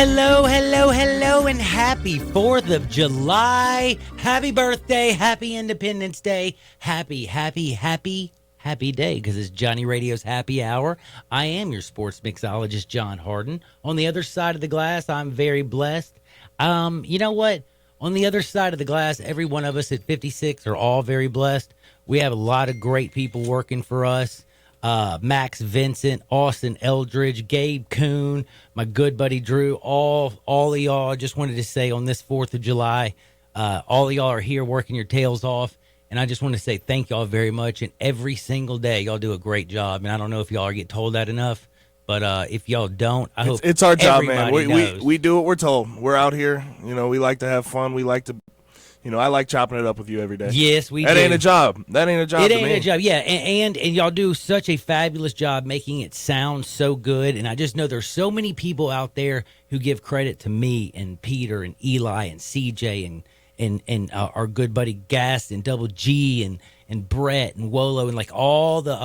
Hello, hello, hello, and happy 4th of July. Happy birthday, happy Independence Day, happy day, because it's Johnny Radio's Happy Hour. I am your sports mixologist, John Harden. On the other side of the glass, I'm very blessed. You know what? On the other side of the glass, every one of us at 56 are all very blessed. We have a lot of great people working for us. Max Vincent, Austin Eldridge, Gabe Kuhn, my good buddy Drew, all of y'all. I just wanted to say on this 4th of July, all of y'all are here working your tails off. And I just want to say thank y'all very much. And every single day, y'all do a great job. And I don't know if y'all get told that enough, but if y'all don't, I hope it's our job, man. knows. We do what we're told. We're out here. You know, we like to have fun. We like to, I like chopping it up with you every day. Yes, we do. That ain't a job. That ain't a job to me. It ain't a job, yeah. And y'all do such a fabulous job making it sound so good. And I just know there's so many people out there who give credit to me and Peter and Eli and CJ and our good buddy Gast and Double G and Brett and Wolo and like all the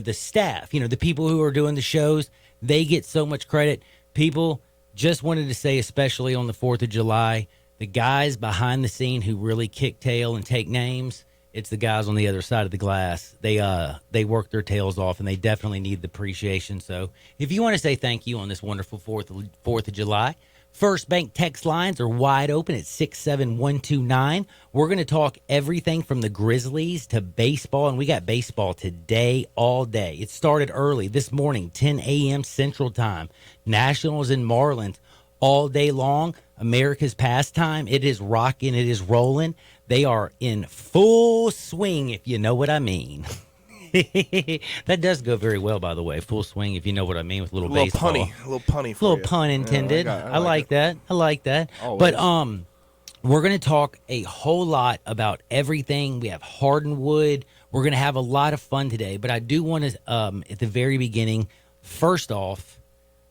the staff, the people who are doing the shows, they get so much credit. People, just wanted to say, especially on the 4th of July, the guys behind the scene who really kick tail and take names, it's the guys on the other side of the glass. They work their tails off, and they definitely need the appreciation. So if you want to say thank you on this wonderful 4th of July, First Bank text lines are wide open at 67129. We're going to talk everything from the Grizzlies to baseball, and we got baseball today all day. It started early this morning, 10 a.m. Central Time. Nationals and Marlins all day long. America's pastime. It is rocking. It is rolling. They are in full swing, if you know what I mean. That does go very well, by the way. Full swing, if you know what I mean, with little baseball. A little punny for little you. pun intended. Yeah, I like that. I like that. Always. But we're going to talk a whole lot about everything. We have Hardenwood. We're going to have a lot of fun today. But I do want to, at the very beginning, first off,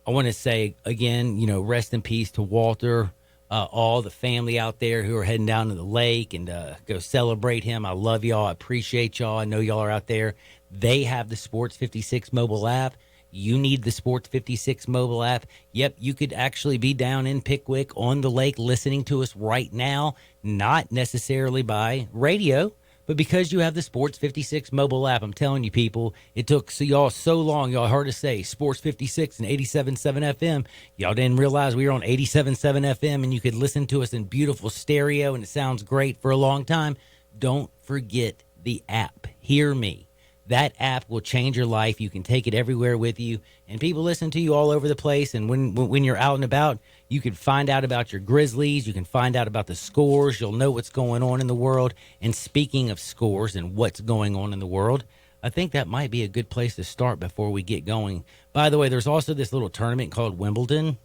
I want to say again, rest in peace to Walter. All the family out there who are heading down to the lake and go celebrate him. I love y'all. I appreciate y'all. I know y'all are out there. They have the Sports 56 mobile app. You need the Sports 56 mobile app. Yep, you could actually be down in Pickwick on the lake listening to us right now, not necessarily by radio, but because you have the Sports 56 mobile app. I'm telling you, people, it took y'all so long. Y'all heard us say Sports 56 and 87.7 FM. Y'all didn't realize we were on 87.7 FM, and you could listen to us in beautiful stereo, and it sounds great for a long time. Don't forget the app. Hear me. That app will change your life. You can take it everywhere with you, and people listen to you all over the place. And when you're out and about, you can find out about your Grizzlies. You can find out about the scores. You'll know what's going on in the world. And speaking of scores and what's going on in the world, I think that might be a good place to start before we get going. By the way, there's also this little tournament called Wimbledon.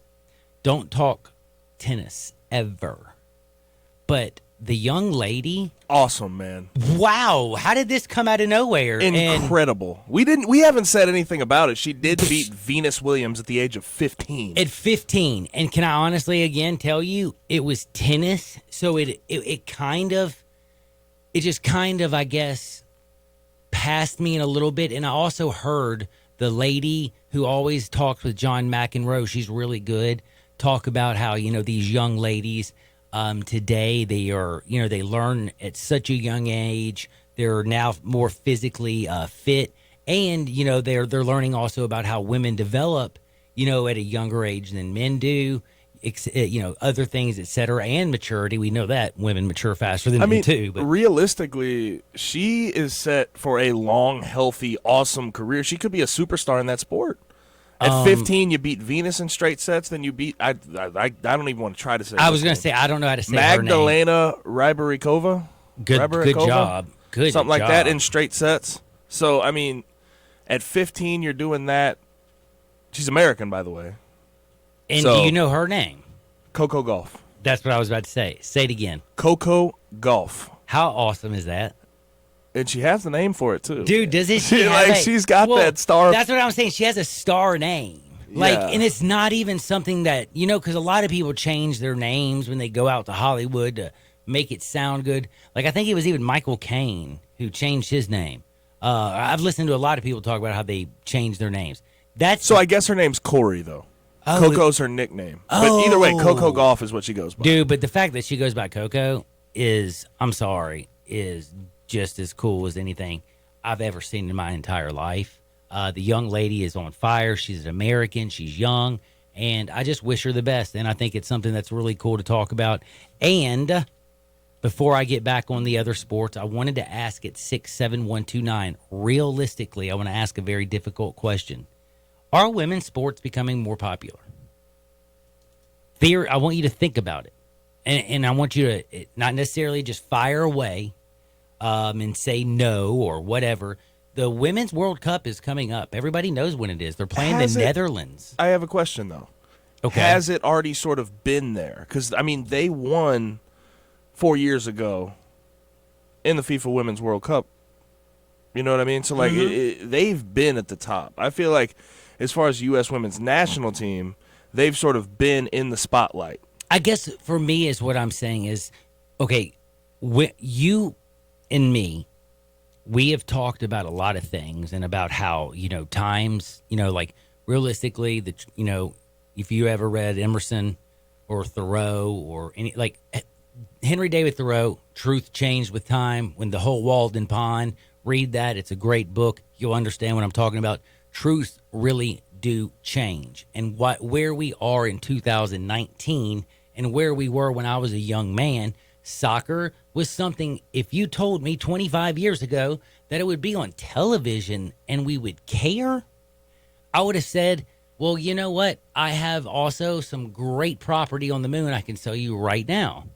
Don't talk tennis ever. But the young lady, awesome, man. Wow, how did this come out of nowhere? Incredible. We haven't said anything about it. She did beat Venus Williams at the age of 15. At 15. And can I honestly again tell you, it was tennis, so it just kind of I guess passed me in a little bit. And I also heard the lady who always talks with John McEnroe, she's really good, talk about how, these young ladies today, they are, they learn at such a young age. They're now more physically fit, and they're learning also about how women develop, at a younger age than men do. Other things, etc., and maturity. We know that women mature faster than men too. But realistically, she is set for a long, healthy, awesome career. She could be a superstar in that sport. At 15, you beat Venus in straight sets. Then you beat I don't even want to try to say. I was going to say I don't know how to say Magdalena Rybarikova. Good job. Good something job. like that in straight sets. So at 15, you're doing that. She's American, by the way. And do you know her name? Coco Gauff. That's what I was about to say. Say it again. Coco Gauff. How awesome is that? And she has the name for it too. Dude, doesn't she? She's got that star. That's what I'm saying. She has a star name. And it's not even something that, because a lot of people change their names when they go out to Hollywood to make it sound good. Like, I think it was even Michael Caine who changed his name. I've listened to a lot of people talk about how they changed their names. So I guess her name's Corey, though. Oh, Coco's her nickname. But either way, Coco Golf is what she goes by. dude, but the fact that she goes by Coco is, I'm sorry, is just as cool as anything I've ever seen in my entire life. The young lady is on fire. She's an American. She's young. And I just wish her the best. And I think it's something that's really cool to talk about. And before I get back on the other sports, I wanted to ask at 67129, realistically, I want to ask a very difficult question. Are women's sports becoming more popular? I want you to think about it. And I want you to not necessarily just fire away and say no or whatever. The Women's World Cup is coming up. Everybody knows when it is. They're playing the Netherlands. I have a question, though. Okay. Has it already sort of been there? Because, I mean, they won 4 years ago in the FIFA Women's World Cup. You know what I mean? So, like, they've been at the top. I feel like as far as U.S. women's national team, they've sort of been in the spotlight. I guess for me is what I'm saying is, okay, you and me, we have talked about a lot of things and about how, times, like realistically, if you ever read Emerson or Thoreau or any, like Henry David Thoreau, Truth Changed with Time, When the Whole Walden Pond, read that. It's a great book. You'll understand what I'm talking about. Truth really do change. And where we are in 2019 and where we were when I was a young man, soccer was something, if you told me 25 years ago that it would be on television and we would care, I would have said, well, you know what? I have also some great property on the moon I can sell you right now.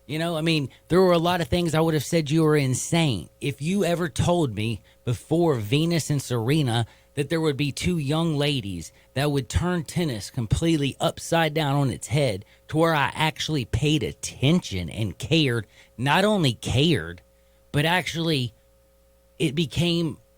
I mean, there were a lot of things I would have said you were insane. If you ever told me before Venus and Serena that there would be two young ladies that would turn tennis completely upside down on its head to where I actually paid attention and cared, not only cared, but actually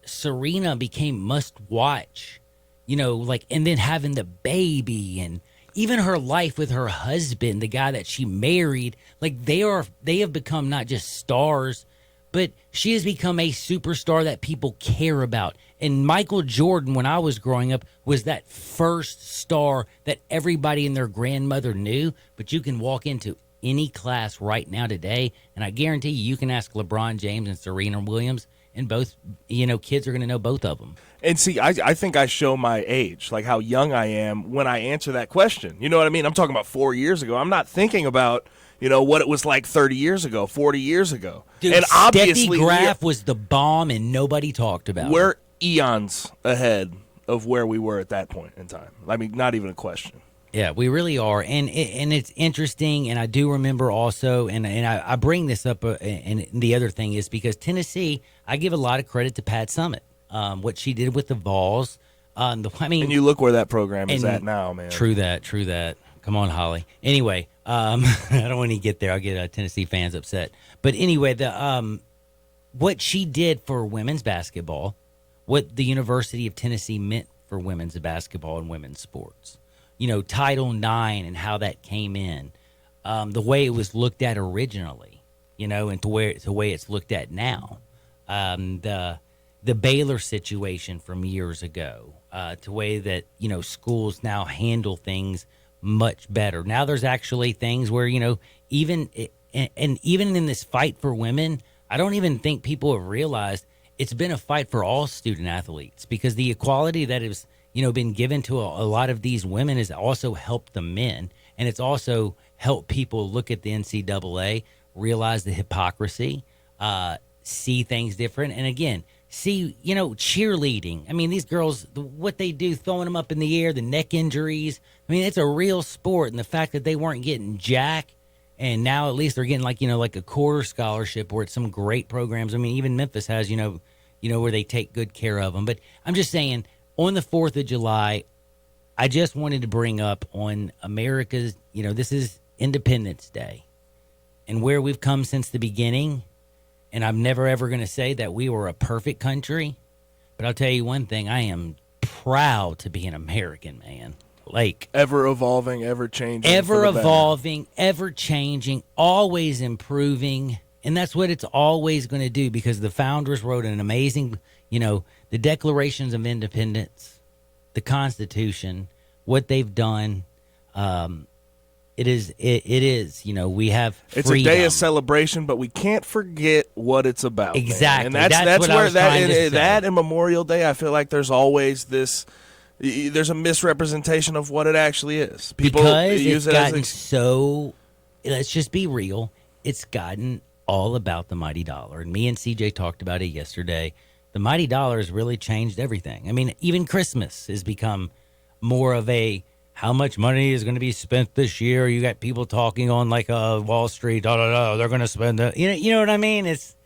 Serena became must watch, and then having the baby and even her life with her husband, the guy that she married, like they have become not just stars, but she has become a superstar that people care about. And Michael Jordan, when I was growing up, was that first star that everybody and their grandmother knew. But you can walk into any class right now today, and I guarantee you can ask LeBron James and Serena Williams, and both, kids are going to know both of them. And see, I think I show my age, like how young I am when I answer that question. You know what I mean? I'm talking about 4 years ago. I'm not thinking about, what it was like 30 years ago, 40 years ago. Dude, and obviously, Steffi Graf was the bomb, and nobody talked about it. We're eons ahead of where we were at that point in time. I mean, not even a question. Yeah, we really are, and it's interesting. And I do remember also, and I bring this up, and the other thing is because Tennessee, I give a lot of credit to Pat Summitt, what she did with the Vols. And you look where that program is at now, man. True that. Come on, Holly. Anyway, I don't want to get there. I'll get Tennessee fans upset. But anyway, what she did for women's basketball, what the University of Tennessee meant for women's basketball and women's sports. Title IX and how that came in, the way it was looked at originally, and to the way it's looked at now. The Baylor situation from years ago, to way that, schools now handle things much better. Now there's actually things where, even in this fight for women, I don't even think people have realized it's been a fight for all student athletes, because the equality that is, been given to a lot of these women has also helped the men. And it's also helped people look at the NCAA, realize the hypocrisy, see things different. And again, see, cheerleading. I mean, these girls, what they do, throwing them up in the air, the neck injuries. I mean, it's a real sport. And the fact that they weren't getting jack, and now at least they're getting like a quarter scholarship, or it's some great programs. I mean, even Memphis has, where they take good care of them. But I'm just saying, on the 4th of July, I just wanted to bring up on America's, this is Independence Day, and where we've come since the beginning. And I'm never, ever going to say that we were a perfect country. But I'll tell you one thing. I am proud to be an American, man. Like, ever evolving, ever changing. Ever evolving, ever changing, always improving. And that's what it's always going to do, because the founders wrote an amazing, the Declarations of Independence, the Constitution, what they've done. It is. We have It's freedom. a day of celebration, but we can't forget what it's about. man. Exactly. And that's That's what I where was trying to say. that and Memorial Day, I feel like there's always this. There's a misrepresentation of what it actually is. People because use it's it as gotten so. Let's just be real. It's gotten all about the mighty dollar, and me and CJ talked about it yesterday. The mighty dollar has really changed everything. I mean, even Christmas has become more of a how much money is going to be spent this year. You got people talking on like Wall Street. They're going to spend the. You know what I mean? It's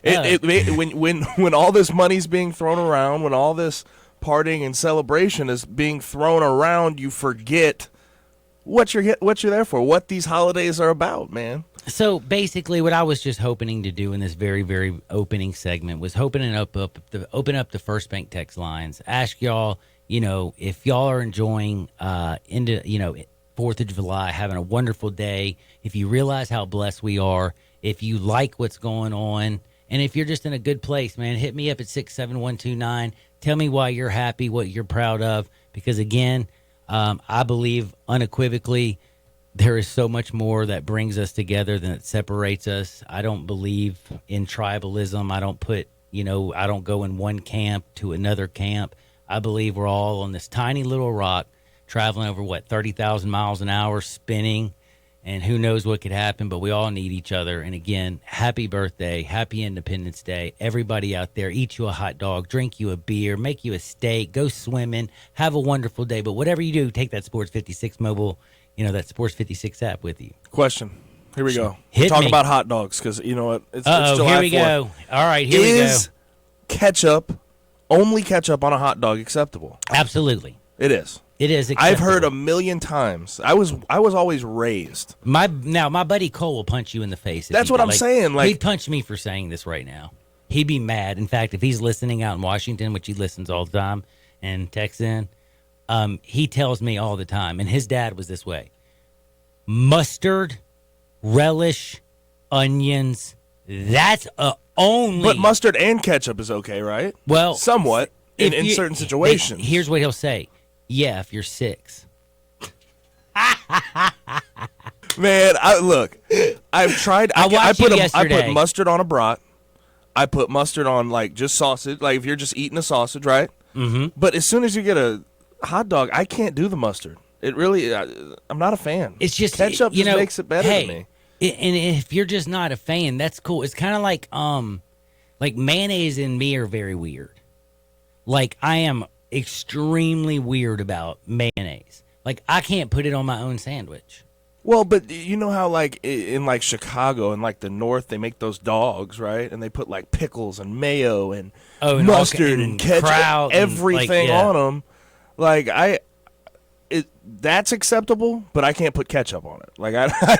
when all this money's being thrown around, when all this partying and celebration is being thrown around, you forget what you're there for, what these holidays are about, man. So basically, what I was just hoping to do in this very, very opening segment was open up the First Bank text lines. Ask y'all, if y'all are enjoying into 4th of July, having a wonderful day. If you realize how blessed we are, if you like what's going on, and if you're just in a good place, man, hit me up at 67129. Tell me why you're happy, what you're proud of, because again, I believe unequivocally there is so much more that brings us together than it separates us. I don't believe in tribalism. I don't go in one camp to another camp. I believe we're all on this tiny little rock traveling over 30,000 miles an hour, spinning, and who knows what could happen, but we all need each other. And again, happy birthday, happy Independence Day. Everybody out there, eat you a hot dog, drink you a beer, make you a steak, go swimming, have a wonderful day. But whatever you do, take that Sports 56 mobile, that Sports 56 app with you. Question. Here we go. Hit Talk me. about hot dogs because you know what? It's Uh-oh, July here we 4th. go. All right, here we go. Is ketchup, only ketchup on a hot dog, acceptable? Absolutely. It is. It is I've acceptable. heard a million times. I was always raised. My buddy Cole will punch you in the face. If That's he what did. I'm saying, like- he'd punch me for saying this right now. He'd be mad. In fact, if he's listening out in Washington, which he listens all the time and texts in, he tells me all the time. And his dad was this way: mustard, relish, onions. That's only. But mustard and ketchup is okay, right? Well, somewhat in if you- certain situations. Here's what he'll say: yeah, if you're 6. Man, I've tried. I watched you I yesterday. put mustard on a brat. I put mustard on like just sausage. Like if you're just eating a sausage, right? Mm-hmm. But as soon as you get a hot dog, I can't do the mustard. It really, I'm not a fan. It's just ketchup just makes it better to me. And if you're just not a fan, that's cool. It's kind of like mayonnaise and me are very weird. Like I am extremely weird about mayonnaise. Like I can't put it on my own sandwich. Well, but you know how like in like Chicago and like the North they make those dogs, right? And they put like pickles and mayo and mustard and ketchup, kraut and, everything on them. Like that's acceptable, but I can't put ketchup on it. Like I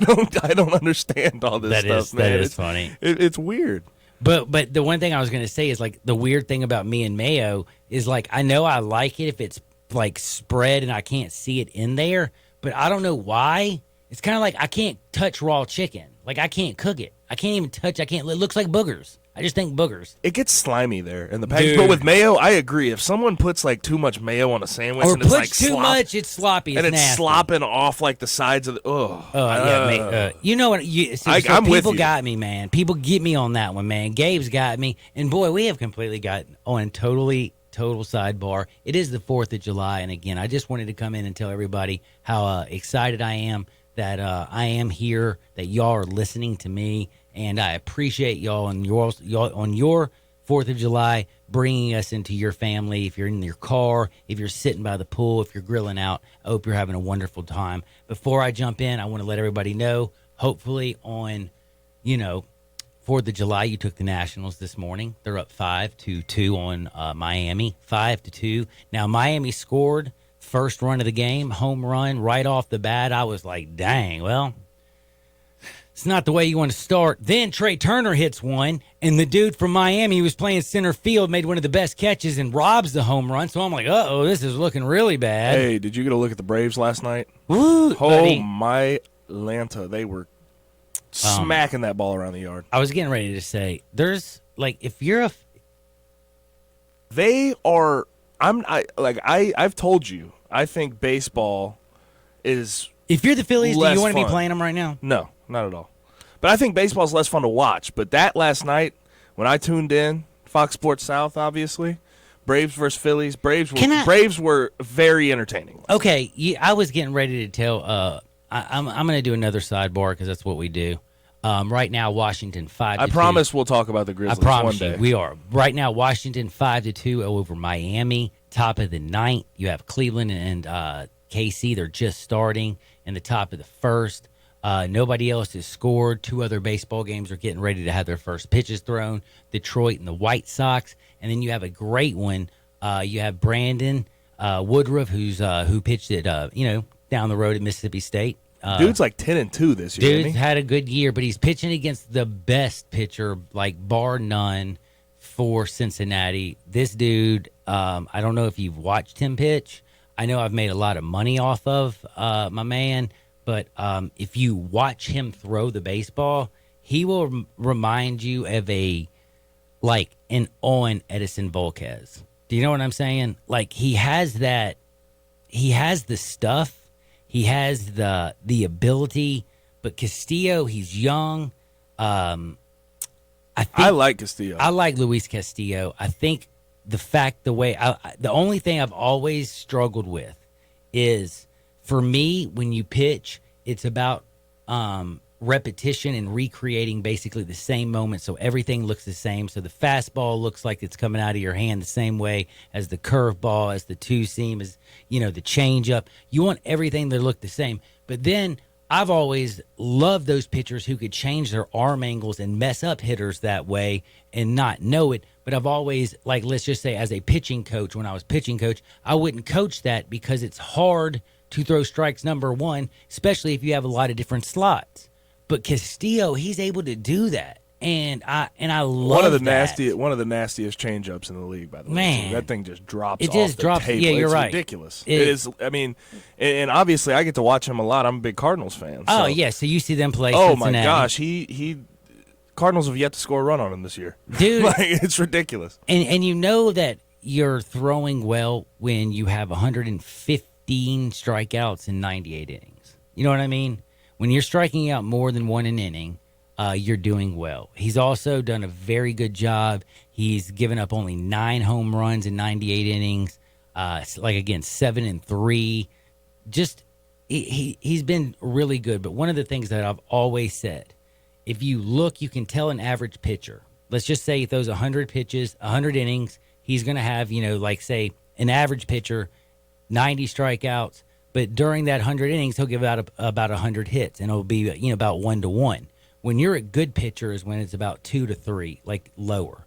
don't understand all this stuff, man. That is funny. It's weird. But the one thing I was going to say is like the weird thing about me and mayo is like I know I like it if it's like spread and I can't see it in there, but I don't know why. It's kind of like I can't touch raw chicken. Like I can't cook it. I can't even touch. It looks like boogers. I just think boogers. It gets slimy there in the package. Dude. But with mayo, I agree. If someone puts like too much mayo on a sandwich Or and it's puts like too much, it's sloppy. and it's nasty. slopping off like the sides of the You know what? So I'm with people you. got me, man. People get me on that one, man. Gabe's got me, and boy, we have completely got on total sidebar. It is the 4th of July, and again, I just wanted to come in and tell everybody how excited I am that I am here, that y'all are listening to me, and I appreciate y'all on your 4th of July bringing us into your family. If you're in your car, if you're sitting by the pool, if you're grilling out, I hope you're having a wonderful time. Before I jump in, I want to let everybody know, hopefully on, 4th of July, you took the Nationals this morning. They're up 5-2 on Miami, 5-2. Now, Miami scored first run of the game, home run right off the bat. I was like, dang, well, it's not the way you want to start. Then Trey Turner hits one, and the dude from Miami who was playing center field made one of the best catches and robs the home run. So I'm like, uh-oh, this is looking really bad. Hey, did you get a look at the Braves last night? Woo, Oh, buddy. my Lanta. They were smacking that ball around the yard. I was getting ready to say, there's, like, if you're a... They are... I've told you I think baseball is If you're the Phillies, do less you want to be fun. playing them right now? No, not at all. But I think baseball's less fun to watch. But that last night, when I tuned in, Fox Sports South, obviously, Braves versus Phillies. Braves were very entertaining. Okay, I was getting ready to tell. I'm going to do another sidebar because that's what we do. Right now, Washington 5. I promise we'll talk about the I Grizzlies promise one you, day. we are right now. Washington 5-2 over Miami. Top of the ninth, you have Cleveland and KC. They're just starting in the top of the first. Nobody else has scored. Two other baseball games are getting ready to have their first pitches thrown. Detroit and the White Sox, and then you have a great one. You have Brandon Woodruff, who pitched it, down the road at Mississippi State. Dude's like 10-2 this year. Dude's Isn't he? had a good year, but he's pitching against the best pitcher, like bar none, for Cincinnati. This dude, I don't know if you've watched him pitch. I know I've made a lot of money off of my man, but if you watch him throw the baseball, he will remind you of an on Edison Volquez. Do you know what I'm saying? Like he has that, he has the stuff. He has the ability, but Castillo, he's young. I like Castillo. I like Luis Castillo. I think the only thing I've always struggled with is, for me, when you pitch, it's about repetition and recreating basically the same moment, so everything looks the same. So the fastball looks like it's coming out of your hand the same way as the curveball, as the two seam, as the changeup. You want everything to look the same. But then I've always loved those pitchers who could change their arm angles and mess up hitters that way and not know it. But I've always, let's just say, as a pitching coach, when I was pitching coach, I wouldn't coach that because it's hard to throw strikes number one, especially if you have a lot of different slots. But Castillo, he's able to do that, and I love one of the nastiest changeups in the league, by the way. Man. That thing just drops. It just off the drops. Table. Yeah, you're it's right. Ridiculous. It is. I mean, and obviously I get to watch him a lot. I'm a big Cardinals fan. Oh so. yeah, so you see them play. Oh Cincinnati. my gosh, he Cardinals have yet to score a run on him this year, dude. It's ridiculous. And you know that you're throwing well when you have 115 strikeouts in 98 innings. You know what I mean? When you're striking out more than one an inning, you're doing well. He's also done a very good job. He's given up only 9 home runs in 98 innings. 7-3. Just he's been really good. But one of the things that I've always said, if you look, you can tell an average pitcher. Let's just say he throws 100 pitches, 100 innings. He's going to have, say an average pitcher, 90 strikeouts. But during that 100 innings, he'll give out about 100 hits, and it'll be about 1-1. When you're a good pitcher is when it's about 2-3, lower.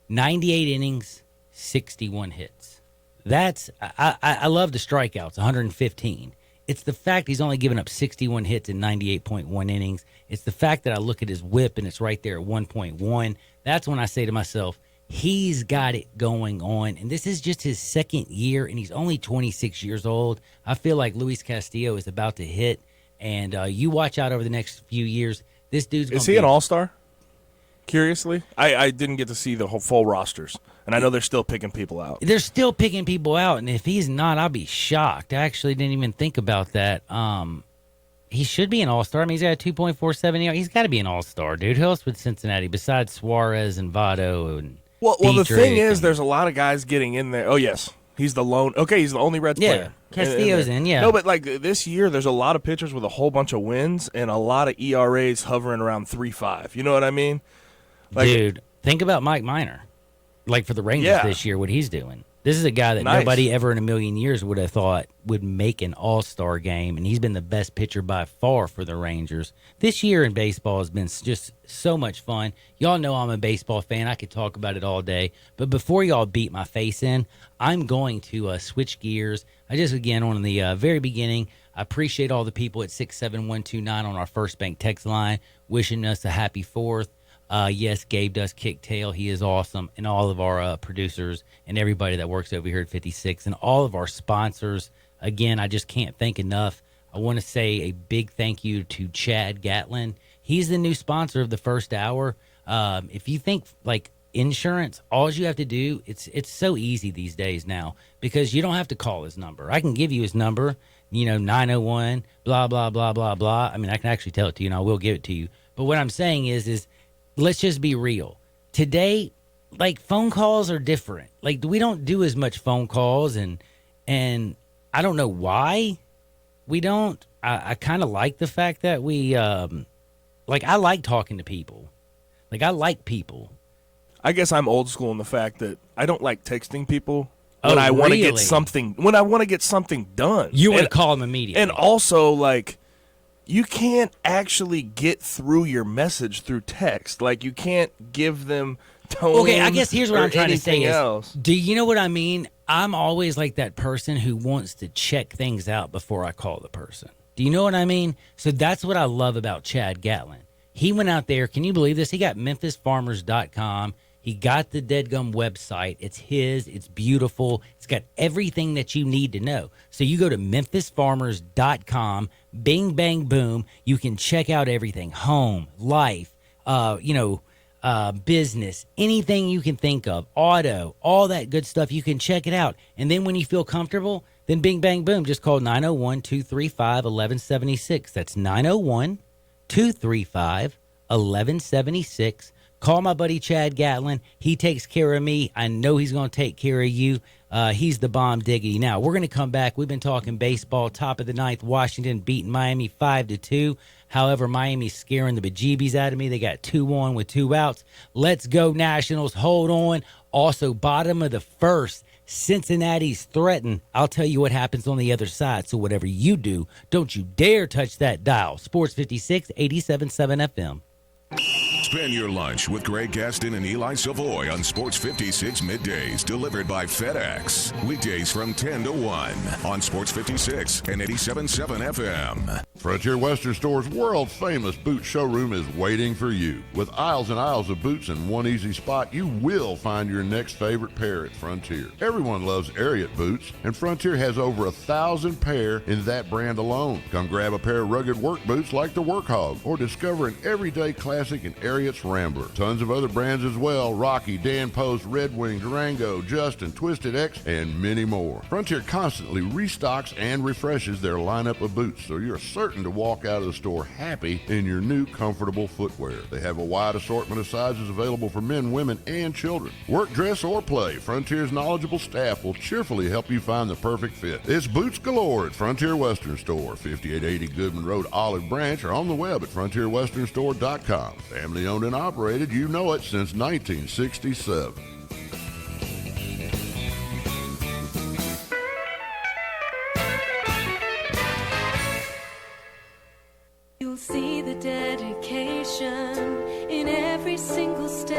98 innings, 61 hits. That's I love the strikeouts, 115. It's the fact he's only given up 61 hits in 98.1 innings. It's the fact that I look at his whip and it's right there at 1.1. That's when I say to myself, he's got it going on, and this is just his second year, and he's only 26 years old. I feel like Luis Castillo is about to hit, and you watch out over the next few years. This dude's going to be... Is he an all-star? Curiously, I didn't get to see the whole full rosters, and I know they're still picking people out. They're still picking people out, and if he's not, I'll be shocked. I actually didn't even think about that. He should be an all-star. I mean, he's got a 2.47. He's got to be an all-star, dude. Who else with Cincinnati besides Suarez and Votto and... Well, the thing is, and- there's a lot of guys getting in there. Oh, yes. He's the lone. Okay, he's the only Reds player. Castillo's there. in, yeah. No, but this year, there's a lot of pitchers with a whole bunch of wins and a lot of ERAs hovering around 3.5. You know what I mean? Dude, think about Mike Minor. For the Rangers this year, what he's doing. This is a guy that nobody ever in a million years would have thought would make an all-star game, and he's been the best pitcher by far for the Rangers. This year in baseball has been just so much fun. Y'all know I'm a baseball fan. I could talk about it all day. But before y'all beat my face in, I'm going to switch gears. Again, on the very beginning, I appreciate all the people at 67129 on our First Bank text line wishing us a happy 4th. Yes, Gabe does kick tail. He is awesome. And all of our producers and everybody that works over here at 56 and all of our sponsors. Again, I just can't thank enough. I want to say a big thank you to Chad Gatlin. He's the new sponsor of the first hour. If you think insurance, all you have to do, it's so easy these days now because you don't have to call his number. I can give you his number, 901, blah, blah, blah, blah, blah. I mean, I can actually tell it to you, and I will give it to you. But what I'm saying is let's just be real. Today, like, phone calls are different. Like, we don't do as much phone calls, and I don't know why we don't. I kind of like the fact that we, I like talking to people. Like, I like people. I guess I'm old school in the fact that I don't like texting people Oh, when I want to really? get something. When I want to get something done, You want to And- call them immediately. And also, like, you can't actually get through your message through text. Like, you can't give them tone. Okay, I guess here's what or I'm trying to say anything is, else. do you know what I mean? I'm always like that person who wants to check things out before I call the person. Do you know what I mean? So that's what I love about Chad Gatlin. He went out there. Can you believe this? He got MemphisFarmers.com. He got the Deadgum website. It's his. It's beautiful. It's got everything that you need to know. So you go to MemphisFarmers.com. Bing, bang, boom. You can check out everything. Home, life, business, anything you can think of, auto, all that good stuff. You can check it out. And then when you feel comfortable, then bing, bang, boom. Just call 901-235-1176. That's 901-235-1176. Call my buddy Chad Gatlin. He takes care of me. I know he's going to take care of you. He's the bomb diggity. Now, we're going to come back. We've been talking baseball. Top of the ninth, Washington beating Miami 5-2. However, Miami's scaring the bejeebies out of me. They got 2-1 with 2 outs. Let's go, Nationals. Hold on. Also, bottom of the first, Cincinnati's threatened. I'll tell you what happens on the other side. So whatever you do, don't you dare touch that dial. Sports 56, 87.7 FM. Spend your lunch with Greg Gaston and Eli Savoy on Sports 56 Middays, delivered by FedEx. Weekdays from 10 to 1 on Sports 56 and 87.7 FM. Frontier Western Store's world-famous boot showroom is waiting for you. With aisles and aisles of boots in one easy spot, you will find your next favorite pair at Frontier. Everyone loves Ariat boots, and Frontier has over 1,000 pair in that brand alone. Come grab a pair of rugged work boots like the Workhog, or discover an everyday classic in Ariat's Rambler. Tons of other brands as well: Rocky, Dan Post, Red Wing, Durango, Justin, Twisted X, and many more. Frontier constantly restocks and refreshes their lineup of boots, so you're certain to walk out of the store happy in your new comfortable footwear. They have a wide assortment of sizes available for men, women, and children. Work, dress, or play, Frontier's knowledgeable staff will cheerfully help you find the perfect fit. It's boots galore at Frontier Western Store, 5880 Goodman Road, Olive Branch, or on the web at frontierwesternstore.com. Family owned and operated, you know it, since 1967. You'll see the dedication in every single step.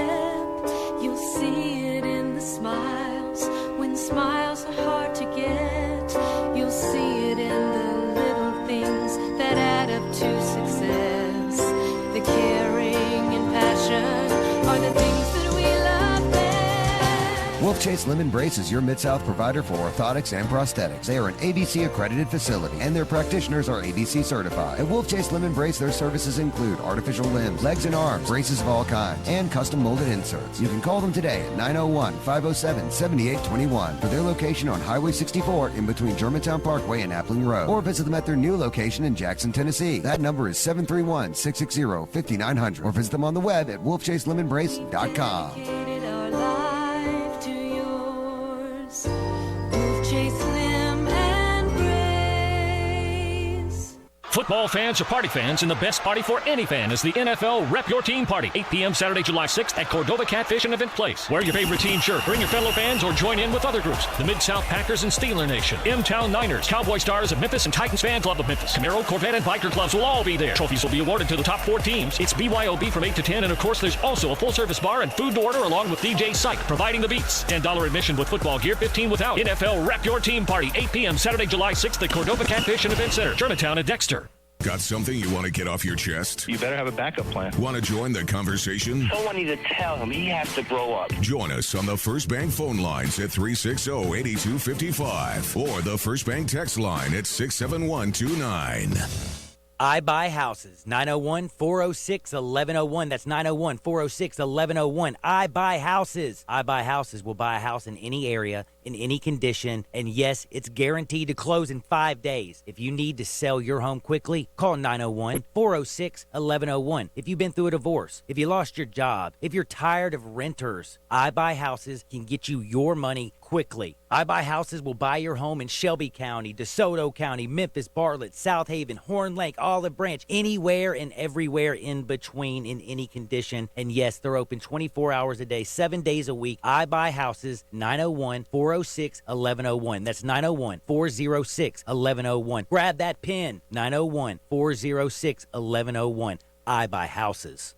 You'll see it in the smiles when smiles are hard to get. You'll see it in the little things that add up to success. The caring and passion are the things that we love best. Wolf Chase Lemon Brace is your Mid-South provider for orthotics and prosthetics. They are an ABC accredited facility and their practitioners are ABC certified. At Wolf Chase Lemon Brace, their services include artificial limbs, legs and arms, braces of all kinds, and custom molded inserts. You can call them today at 901-507-7821 for their location on Highway 64 in between Germantown Parkway and Appling Road, or visit them at their new location in Jackson, Tennessee. That number is 731-660-5900, or visit them on the web at wolfchaselemonbrace.com. Dedicated our life to yours. Wolf Chase Limb and Brace. Football fans are party fans, and the best party for any fan is the NFL Rep Your Team Party, 8 p.m. Saturday, July 6th at Cordova Catfish and Event Place. Wear your favorite team shirt, bring your fellow fans, or join in with other groups. The Mid-South Packers and Steeler Nation, M-Town Niners, Cowboy Stars of Memphis, and Titans Fan Club of Memphis. Camaro, Corvette, and Biker Clubs will all be there. Trophies will be awarded to the top 4 teams. It's BYOB from 8 to 10, and of course, there's also a full-service bar and food to order along with DJ Psych, providing the beats. $10 admission with football gear, $15 without. NFL Rep Your Team Party, 8 p.m. Saturday, July 6th at Cordova Catfish and Event Center, Germantown and Dexter. Got something you want to get off your chest? You better have a backup plan. Want to join the conversation? Someone needs to tell him he has to grow up. Join us on the First Bank phone lines at 360-8255 or the First Bank text line at 67129. I Buy Houses, 901-406-1101. That's 901-406-1101. I Buy Houses. I Buy Houses will buy a house in any area, in any condition, and yes, it's guaranteed to close in 5 days. If you need to sell your home quickly, call 901-406-1101. If you've been through a divorce, if you lost your job, if you're tired of renters, I Buy Houses can get you your money quickly. I Buy Houses will buy your home in Shelby County, DeSoto County, Memphis, Bartlett, South Haven, Horn Lake, Olive Branch, anywhere and everywhere in between in any condition. And yes, they're open 24 hours a day, 7 days a week. I Buy Houses, 901-406-1101. That's 901-406-1101. Grab that pen, 901-406-1101. I Buy Houses.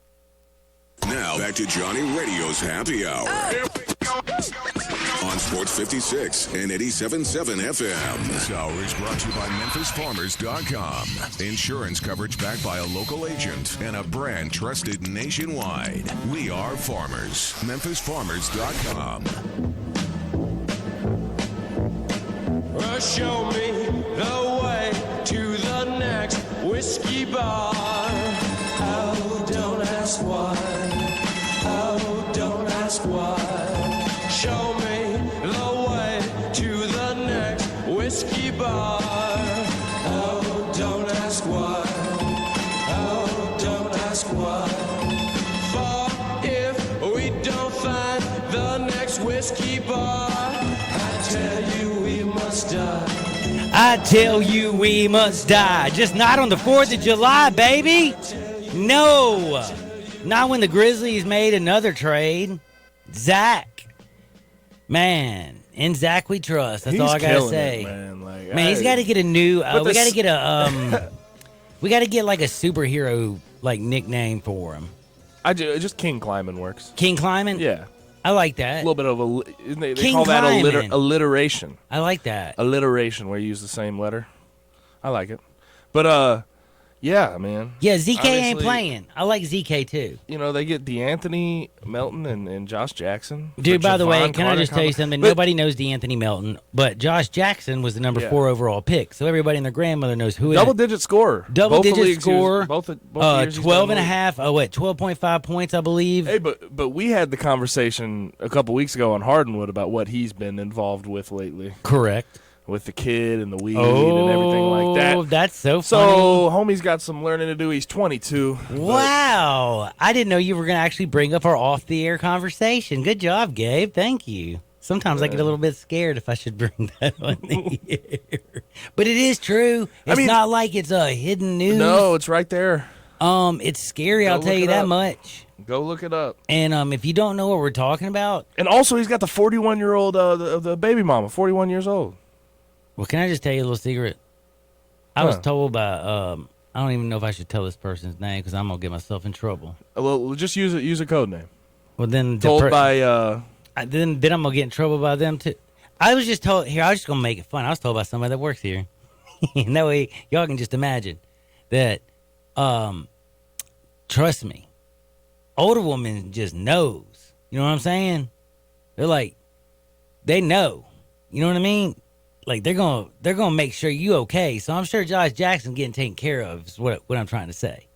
Now back to Johnny Radio's Happy Hour. On Sports 56 and 87.7 FM. This hour is brought to you by MemphisFarmers.com. Insurance coverage backed by a local agent and a brand trusted nationwide. We are farmers. MemphisFarmers.com. Well, show me the way to the next whiskey bar. Oh, don't ask why. Oh, don't ask why. Show me the way to the next whiskey bar. Oh, don't ask why. Oh, don't ask why. For if we don't find the next whiskey bar, I tell you we must die. I tell you we must die. Just not on the 4th of July, baby. No. Not when the Grizzlies made another trade. Zach. Man, in Zach we trust. That's He's all I gotta killing say. it, man. Like, He's got to get a new. But we got to get a. We got to get like a superhero like nickname for him. just King Kleiman works. King Kleiman. Yeah, I like a that. little bit of they King call that Kleiman. alliteration. I like that. Alliteration, where you use the same letter. I like it, but yeah, man. Yeah, ZK ain't Obviously, playing. I like ZK too. You know, they get DeAnthony Melton and Josh Jackson. Dude, for by the way, Javon can I Carter just tell you combo. something? But- Nobody knows DeAnthony Melton, but Josh Jackson was the number Yeah. 4 overall pick. So everybody and their grandmother knows who it is. Double-digit scorer. Both the Double-digit leagues scorer. he was- both years he's 12 done and a well. half. 12.5 points, I believe. Hey, but we had the conversation a couple weeks ago on Hardenwood about what he's been involved with lately, Correct. with the kid and the weed and everything like that. That's so funny. So, homie's got some learning to do. He's 22. Wow. I didn't know you were going to actually bring up our off-the-air conversation. Good job, Gabe. Thank you. Sometimes I get a little bit scared if I should bring that on the air. But it is true. It's mean- not like it's a hidden news. No, it's right there. It's scary, I'll Go tell look you it that up. much. Go look it up. And if you don't know what we're talking about, And also, he's got the 41-year-old the baby mama, 41 years old. well, can I just tell you a little secret? I was Huh. told by I don't even know if I should tell this person's name because I'm gonna get myself in trouble. Well, just use a code name. Well, then Told by then I'm gonna get in trouble by them too. I was just told here. I was just gonna make it fun. I was told by somebody that works here, and that way y'all can just imagine that. Trust me, older woman just knows. You know what I'm saying? They're like, they know. You know what I mean? Like they're gonna make sure you okay. So I'm sure Josh Jackson getting taken care of is what I'm trying to say.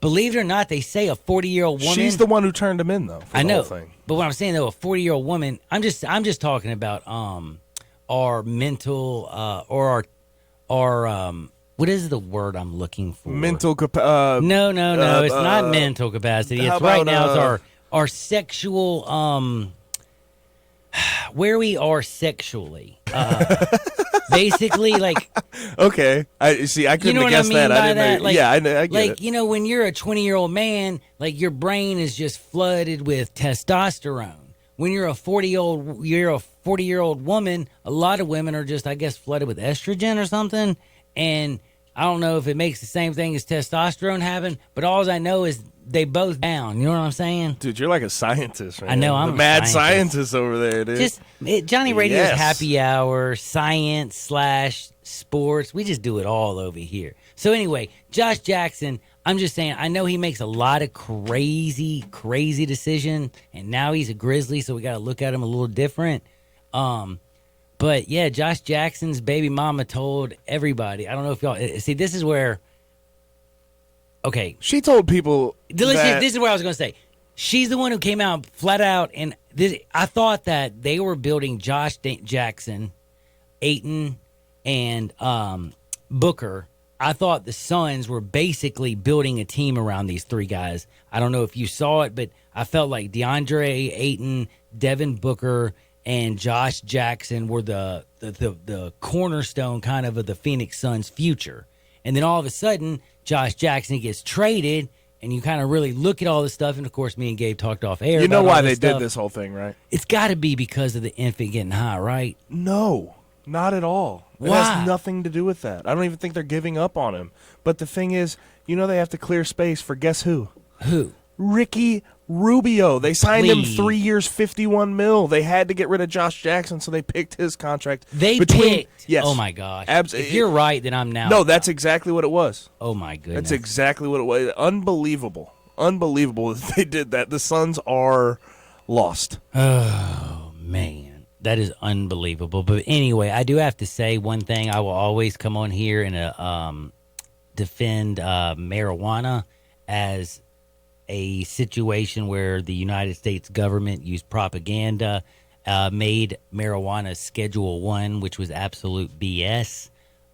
Believe it or not, they say a 40-year-old woman. she's the one who turned him in, though. For I the know, whole thing. but what I'm saying though, a 40-year-old woman. I'm just talking about our mental or our what is the word I'm looking for? Mental No, it's not mental capacity. how It's right about, now. It's our sexual where we are sexually. Basically, like Okay, I see. I couldn't you know have what I guessed mean that. by I didn't that. know. Like, Yeah, I get like it. you know, when you're a 20-year-old man, like your brain is just flooded with testosterone. When you're a 40-year-old woman, a lot of women are just, I guess, flooded with estrogen or something. And I don't know if it makes the same thing as testosterone happen, but all I know is they both down. You know what I'm saying? Dude, you're like a scientist, right? I know, now. I'm the a mad scientist. over there, dude. Just Johnny Radio's Yes. happy hour, science / sports. We just do it all over here. So anyway, Josh Jackson, I'm just saying, I know he makes a lot of crazy decisions, and now he's a Grizzly, so we got to look at him a little different. But yeah, Josh Jackson's baby mama told everybody. I don't know if y'all see. This is where okay, She told people that this is what I was going to say. She's the one who came out flat out, and I thought that they were building Josh Jackson, Ayton, and Booker. I thought the Suns were basically building a team around these three guys. I don't know if you saw it, but I felt like DeAndre Ayton, Devin Booker, and Josh Jackson were the cornerstone kind of the Phoenix Suns' future. And then all of a sudden, Josh Jackson gets traded, and you kind of really look at all this stuff. And, of course, me and Gabe talked off air. You know about all why this they stuff. did this whole thing, right? It's got to be because of the infant getting high, right? No, not at all. It Why? has nothing to do with that. I don't even think they're giving up on him. But the thing is, they have to clear space for guess who? Who? Ricky Rubio. They signed him Please. 3 years, $51 million. They had to get rid of Josh Jackson, so they picked his contract. Picked. Yes. Oh, my gosh. Abs- If you're right, then I'm now. No, that's exactly what it was. Oh, my goodness. That's exactly what it was. Unbelievable. Unbelievable that they did that. The Suns are lost. Oh, man. That is unbelievable. But anyway, I do have to say one thing. I will always come on here and defend marijuana as a situation where the United States government used propaganda, made marijuana Schedule 1, which was absolute BS.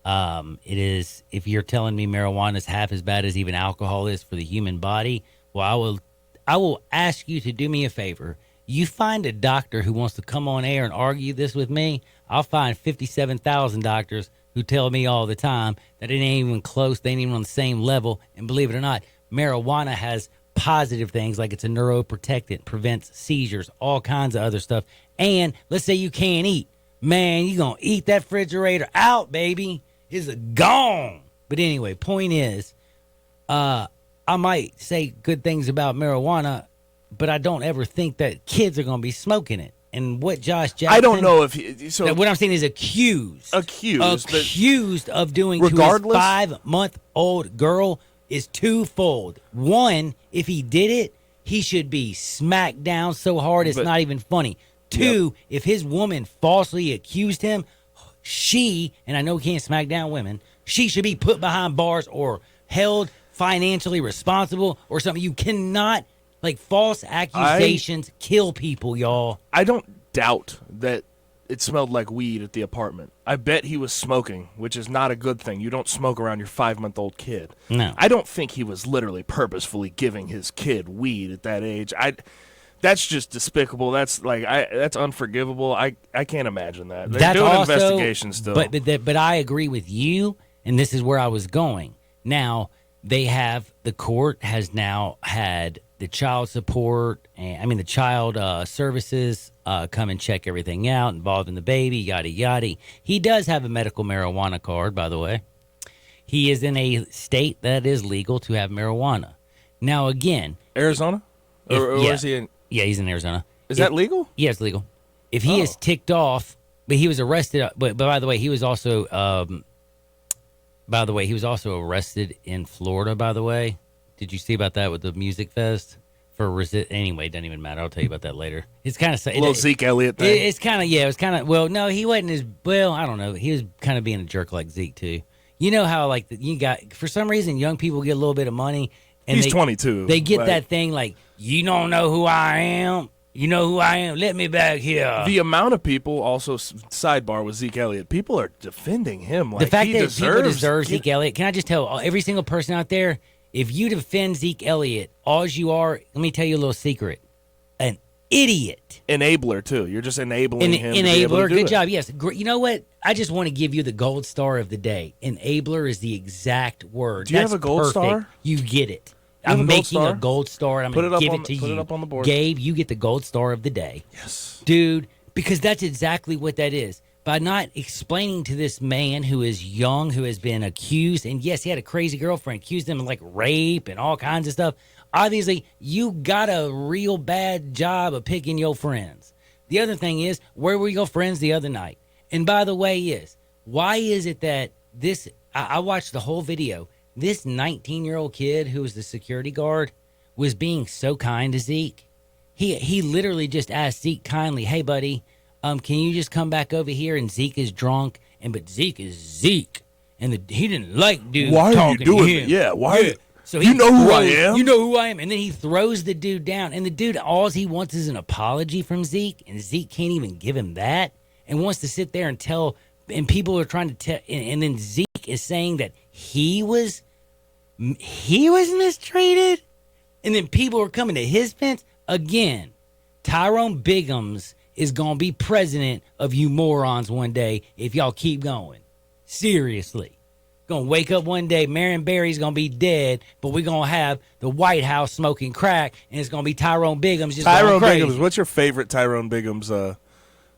It is, if you're telling me marijuana is half as bad as even alcohol is for the human body, well, I will ask you to do me a favor. You find a doctor who wants to come on air and argue this with me, I'll find 57,000 doctors who tell me all the time that it ain't even close, they ain't even on the same level, and believe it or not, marijuana has positive things like it's a neuroprotectant, prevents seizures, all kinds of other stuff. And let's say you can't eat. Man, you going to eat that refrigerator out, baby. It's gone. But anyway, point is, I might say good things about marijuana, but I don't ever think that kids are going to be smoking it. And what Josh Jackson... I don't know if he... So what I'm saying is accused. Accused of doing regardless, to his 5-month-old girl is twofold. One, if he did it, he should be smacked down so hard it's not even funny. Two, if his woman falsely accused him, she, and I know he can't smack down women, she should be put behind bars or held financially responsible or something. You cannot, false accusations kill people, y'all. I don't doubt that it smelled like weed at the apartment. I bet he was smoking, which is not a good thing. You don't smoke around your 5-month-old kid. No. I don't think he was literally purposefully giving his kid weed at that age. That's just despicable. That's that's unforgivable. I can't imagine that. They're doing investigations still. But I agree with you, and this is where I was going. Now, the court has now had the child support, the child services come and check everything out involving the baby, yada, yada. He does have a medical marijuana card, by the way. He is in a state that is legal to have marijuana. Now, again. Arizona? Or is he in? Yeah, he's in Arizona. Is that legal? Yeah, it's legal. If he is ticked off, but he was arrested. But by the way, he was also arrested in Florida. By the way, did you see about that with the music fest for Anyway, it doesn't even matter. I'll tell you about that later. It's kind of a little Zeke Elliott thing. It's kind of It was kind of no, he wasn't as well. I don't know. He was kind of being a jerk like Zeke too. You know how you got for some reason young people get a little bit of money. And he's 22. They get that thing like, you don't know who I am? You know who I am? Let me back here. The amount of people, also, sidebar with Zeke Elliott, people are defending him. The fact that people deserve Zeke Elliott, can I just tell every single person out there, if you defend Zeke Elliott, all you are, let me tell you a little secret, an idiot. Enabler, too. You're just enabling him. Enabler, good job. Yes. You know what? I just want to give you the gold star of the day. Enabler is the exact word. Do you have a gold star? You get it. You I'm making a gold star. I'm going to give it to you. Put it up on the board. Gabe, you get the gold star of the day. Yes. Dude, because that's exactly what that is. By not explaining to this man who is young, who has been accused, and yes, he had a crazy girlfriend, accused him of rape and all kinds of stuff. Obviously, you got a real bad job of picking your friends. The other thing is, where were your friends the other night? And by the way why is it that I watched the whole video. This 19-year-old kid who was the security guard was being so kind to Zeke. He literally just asked Zeke kindly, hey, buddy, can you just come back over here? And Zeke is drunk, but Zeke is Zeke. And he didn't like dude talking to him. Yeah, why? So You know who I am? You know who I am. And then he throws the dude down. And the dude, all he wants is an apology from Zeke. And Zeke can't even give him that. And wants to sit there and tell. And people are trying to tell. And then Zeke is saying that he was mistreated. And then people are coming to his fence. Again, Tyrone Biggums is going to be president of you morons one day if y'all keep going. Seriously. Gonna wake up one day, Marion Barry's gonna be dead, but we're gonna have the White House smoking crack, and it's gonna be Tyrone Biggums just Tyrone going crazy. Biggums. What's your favorite Tyrone Biggums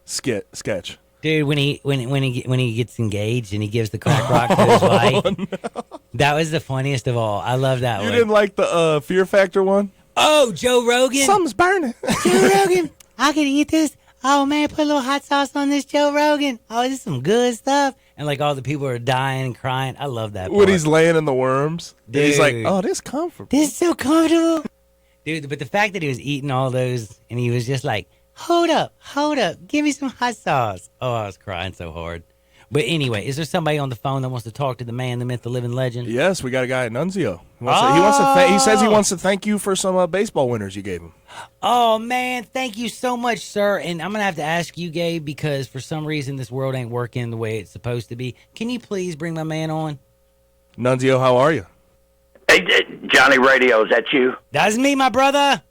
sketch? Dude, when he gets engaged and he gives the crack rock to his wife, No. that was the funniest of all. I love that You one. didn't like the Fear Factor one? Oh, Joe Rogan. Something's burning. Joe Rogan, I can eat this. Oh man, put a little hot sauce on this Joe Rogan. Oh, this is some good stuff. And like all the people are dying and crying. I love that part. When he's laying in the worms, and he's like, Dude. "Oh, this comfortable." This is so comfortable. Dude, but the fact that he was eating all those and he was just like, hold up, give me some hot sauce. Oh, I was crying so hard. But anyway, is there somebody on the phone that wants to talk to the man, the myth, the living legend? Yes, we got a guy at Nunzio. He says he wants to thank you for some baseball winners you gave him. Oh, man, thank you so much, sir. And I'm going to have to ask you, Gabe, because for some reason this world ain't working the way it's supposed to be. Can you please bring my man on? Nunzio, how are you? Hey, Johnny Radio, is that you? That's me, my brother.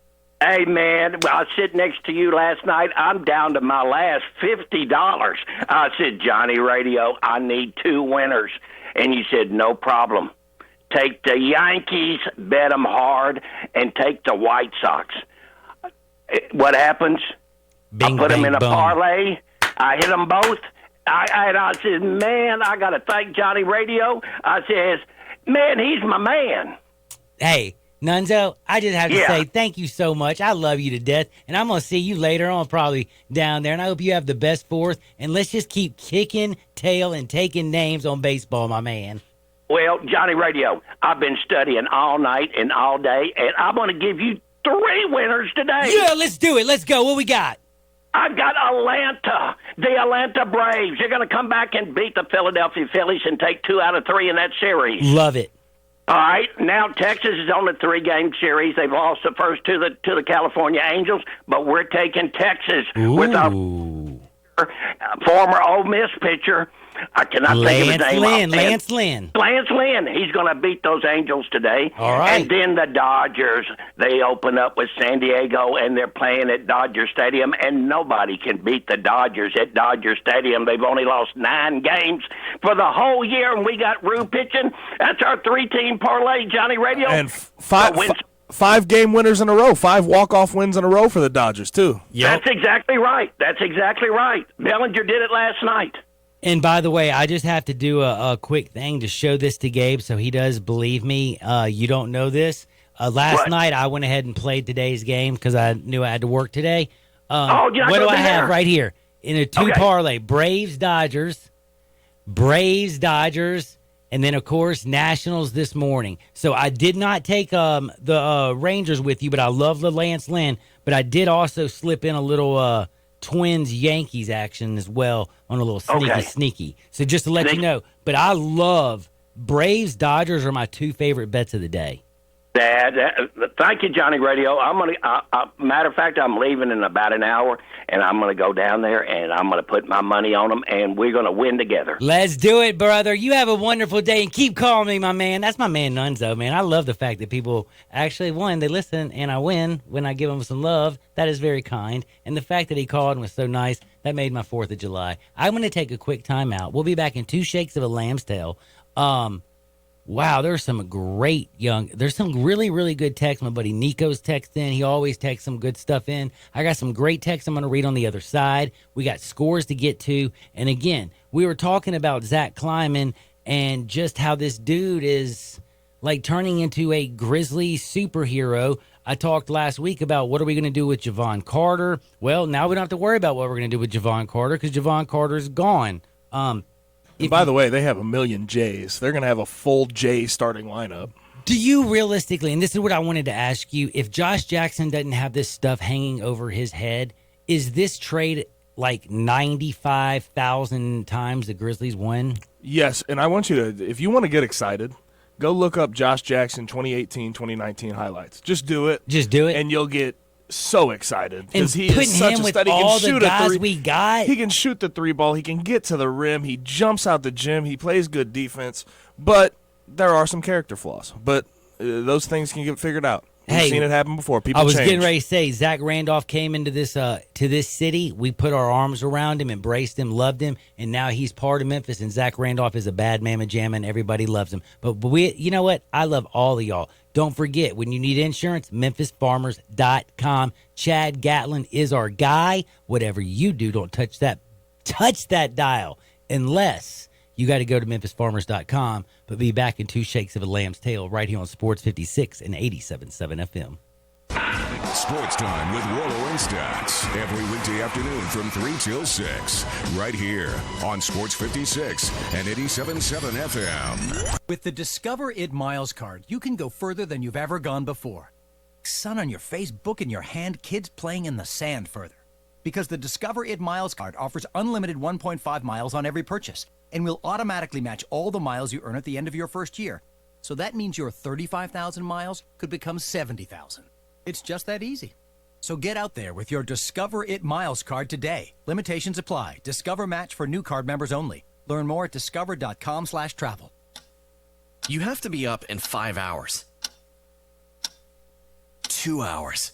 Hey, man, I was sitting next to you last night. I'm down to my last $50. I said, Johnny Radio, I need 2 winners. And you said, no problem. Take the Yankees, bet them hard, and take the White Sox. What happens? Bing, I put them bang, in a boom. parlay. I hit them both. I said, man, I got to thank Johnny Radio. I says, man, he's my man. Hey, Nunzo, I just have to Yeah. say thank you so much. I love you to death, and I'm going to see you later on probably down there, and I hope you have the best 4th, and let's just keep kicking tail and taking names on baseball, my man. Well, Johnny Radio, I've been studying all night and all day, and I'm going to give you 3 winners today. Yeah, let's do it. Let's go. What we got? I've got Atlanta, the Atlanta Braves. They're going to come back and beat the Philadelphia Phillies and take 2 out of 3 in that series. Love it. All right, now Texas is on a 3-game series. They've lost the first to the California Angels, but we're taking Texas with our former Ole Miss pitcher. I cannot think of his name. Lance Lynn. Lance Lynn. He's going to beat those Angels today. All right. And then the Dodgers, they open up with San Diego, and they're playing at Dodger Stadium, and nobody can beat the Dodgers at Dodger Stadium. They've only lost 9 games for the whole year, and we got Rue pitching. That's our 3-team parlay, Johnny Radio. And 5 game winners in a row, 5 walk-off wins in a row for the Dodgers, too. That's exactly right. That's exactly right. Bellinger did it last night. And by the way, I just have to do a quick thing to show this to Gabe so he does believe me. You don't know this. Last What? night, I went ahead and played today's game because I knew I had to work today. Oh, you're not what do gonna I be have there? right here? In a 2 Okay. parlay, Braves, Dodgers, and then, of course, Nationals this morning. So I did not take the Rangers with you, but I love the Lance Lynn. But I did also slip in a little Twins-Yankees action as well on a little sneaky. So just to let you know. But I love Braves, Dodgers are my 2 favorite bets of the day. Thank you, Johnny Radio. I'm gonna. Matter of fact, I'm leaving in about an hour, and I'm gonna go down there and I'm gonna put my money on them, and we're gonna win together. Let's do it, brother. You have a wonderful day, and keep calling me, my man. That's my man, Nunzo, man. I love the fact that people actually, they listen, and I win when I give them some love. That is very kind. And the fact that he called and was so nice, that made my 4th of July. I'm going to take a quick time out. We'll be back in 2 shakes of a lamb's tail. Wow, there's some really, really good texts. My buddy Nico's texting. He always texts some good stuff in. I got some great texts I'm going to read on the other side. We got scores to get to. And again, we were talking about Zach Kleiman and just how this dude is like turning into a Grizzly superhero. I talked last week about what are we going to do with Javon Carter. Well, now we don't have to worry about what we're going to do with Javon Carter because Javon Carter's gone. And by the way, they have a million Jays. They're going to have a full J starting lineup. Do you realistically, and this is what I wanted to ask you, if Josh Jackson doesn't have this stuff hanging over his head, is this trade like 95,000 times the Grizzlies won? Yes, and I want you to, if you want to get excited, Go look up Josh Jackson 2018, 2019 highlights. Just do it. Just do it. And you'll get so excited. And He putting is such him a with stud. He all can the shoot a guys three. we got. He can shoot the three ball. He can get to the rim. He jumps out the gym. He plays good defense. But there are some character flaws. But those things can get figured out. We've seen it happen before. People I was change. getting ready to say, Zach Randolph came into this to this city. We put our arms around him, embraced him, loved him, and now he's part of Memphis. And Zach Randolph is a bad mamma jamma, and everybody loves him. But we, you know what? I love all of y'all. Don't forget, when you need insurance, MemphisFarmers.com. Chad Gatlin is our guy. Whatever you do, don't touch that dial unless you got to go to MemphisFarmers.com. But be back in 2 shakes of a lamb's tail right here on Sports 56 and 87.7 FM. Sports Time with Rollo and Stats. Every weekday afternoon from 3 till 6. Right here on Sports 56 and 87.7 FM. With the Discover It Miles card, you can go further than you've ever gone before. Sun on your face, book in your hand, kids playing in the sand further. Because the Discover It Miles card offers unlimited 1.5 miles on every purchase and will automatically match all the miles you earn at the end of your first year. So that means your 35,000 miles could become 70,000. It's just that easy. So get out there with your Discover It Miles card today. Limitations apply. Discover match for new card members only. Learn more at discover.com/travel. You have to be up in 5 hours. 2 hours.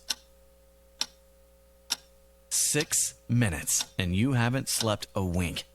6 minutes, and you haven't slept a wink.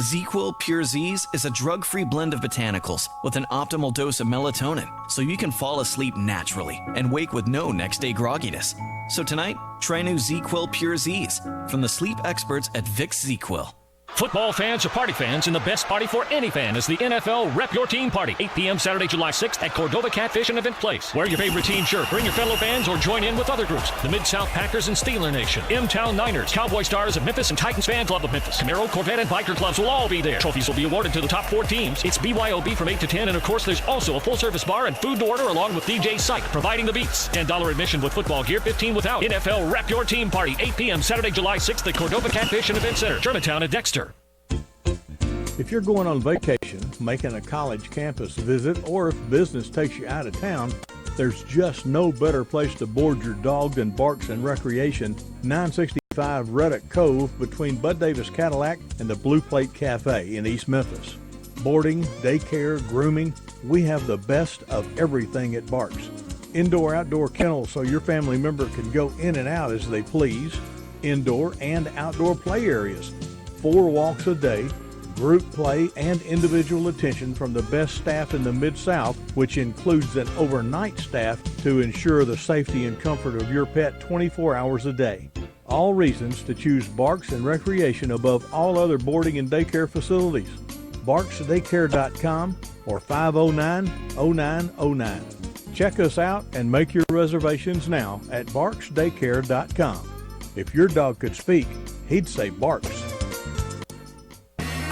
ZzzQuil Pure Z's is a drug-free blend of botanicals with an optimal dose of melatonin, so you can fall asleep naturally and wake with no next-day grogginess. So tonight, try new ZzzQuil Pure Z's from the sleep experts at Vicks ZzzQuil. Football fans are party fans, and the best party for any fan is the NFL Rep Your Team Party, 8 p.m. Saturday, July 6th at Cordova Catfish and Event Place. Wear your favorite team shirt, bring your fellow fans, or join in with other groups. The Mid-South Packers and Steeler Nation, M-Town Niners, Cowboy Stars of Memphis, and Titans fan club of Memphis. Camaro, Corvette, and Biker clubs will all be there. Trophies will be awarded to the top 4 teams. It's BYOB from 8 to 10, and of course, there's also a full-service bar and food to order along with DJ Psych, providing the beats. $10 admission with football gear, $15 without. NFL Rep Your Team Party, 8 p.m. Saturday, July 6th at Cordova Catfish and Event Center, Germantown and Dexter. If you're going on vacation, making a college campus visit, or if business takes you out of town, there's just no better place to board your dog than Barks and Recreation, 965 Ruddock Cove between Bud Davis Cadillac and the Blue Plate Cafe in East Memphis. Boarding, daycare, grooming, we have the best of everything at Barks. Indoor-outdoor kennels so your family member can go in and out as they please. Indoor and outdoor play areas. 4 walks a day. Group play and individual attention from the best staff in the Mid-South, which includes an overnight staff to ensure the safety and comfort of your pet 24 hours a day. All reasons to choose Barks and Recreation above all other boarding and daycare facilities. BarksDaycare.com or 509-0909. Check us out and make your reservations now at BarksDaycare.com. If your dog could speak, he'd say Barks.